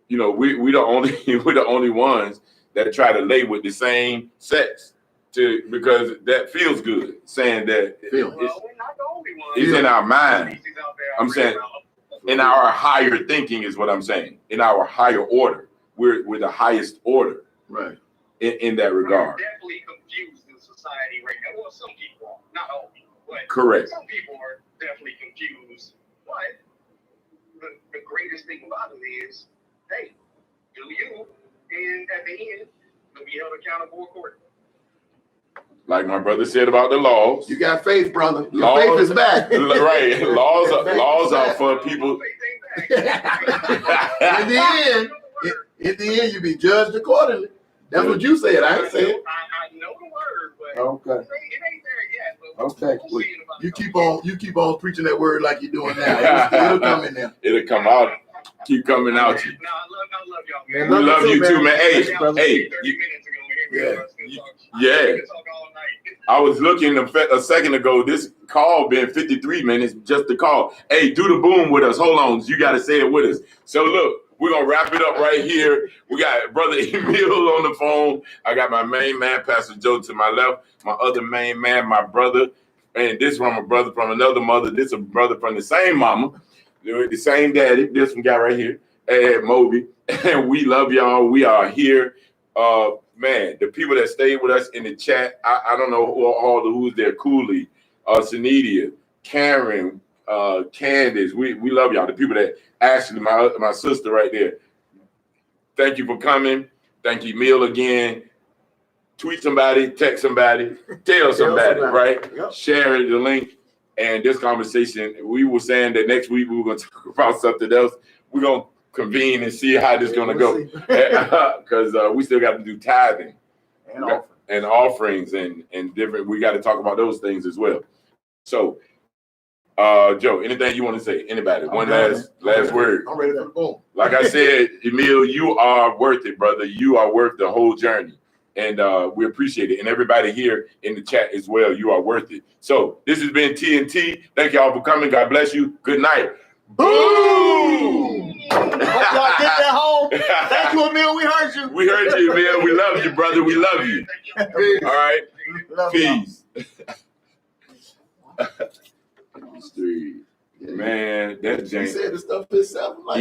you know, we the only we're the only ones that try to lay with the same sex because that feels good. Saying that Feelings. Well, we're not the only ones. it's in our mind. Species out there I'm are saying really in our higher thinking is what I'm saying. In our higher order, we're the highest order Right. in that regard. We're definitely confused in society right now. Well, some people are, not all people, but Correct. some people are definitely confused. But the greatest thing about it is, hey, do you, and at the end, you'll be held accountable accordingly. Like my brother said about the laws. You got faith, brother. Your Laws- faith is back. Right. Laws are for people. In the end, you be judged accordingly. That's what you said. I ain't saying. I know the word, but okay. it ain't there yet. But Okay. we'll see in about You keep on preaching that word like you're doing now. It'll come in there. It'll come out. Keep coming out. No, I love y'all, Man, man. We love you too, man. Hey, Y'all hey. 30 minutes ago, we Yeah. can talk all night. I was looking a second ago. This call been 53 minutes just to call. Hey, do the boom with us. Hold on. You got to say it with us. So look, we're going to wrap it up right here. We got Brother Emil on the phone. I got my main man, Pastor Joe, to my left. My other main man, my brother. And this one, my brother from another mother. This a brother from the same mama. The same daddy. This one guy right here. Moby. And we love y'all. We are here. Man, the people that stayed with us in the chat, I don't know who's there. Cooley, Sanidia, Karen, Candace, we love y'all. The people that Ashley, my sister right there. Thank you for coming. Thank you, Emil, again. Tweet somebody, text somebody, tell somebody, right? Yep. Share the link. And this conversation, we were saying that next week we were going to talk about something else. We're going to convene and see how this is going to go. Because we still got to do tithing and offerings and different. We got to talk about those things as well. So, Joe, anything you want to say? Anybody? One last word. I'm ready for the boom. Like I said, Emil, you are worth it, brother. You are worth the whole journey. And we appreciate it. And everybody here in the chat as well, you are worth it. So this has been TNT. Thank y'all for coming. God bless you. Good night. Boom! Hope y'all get that home. Thank you, Emil. We heard you. We heard you, Emil. We love you, brother. We love you. Peace. All right. Love y'all. Peace. Man, that He James. said the stuff himself. I'm like,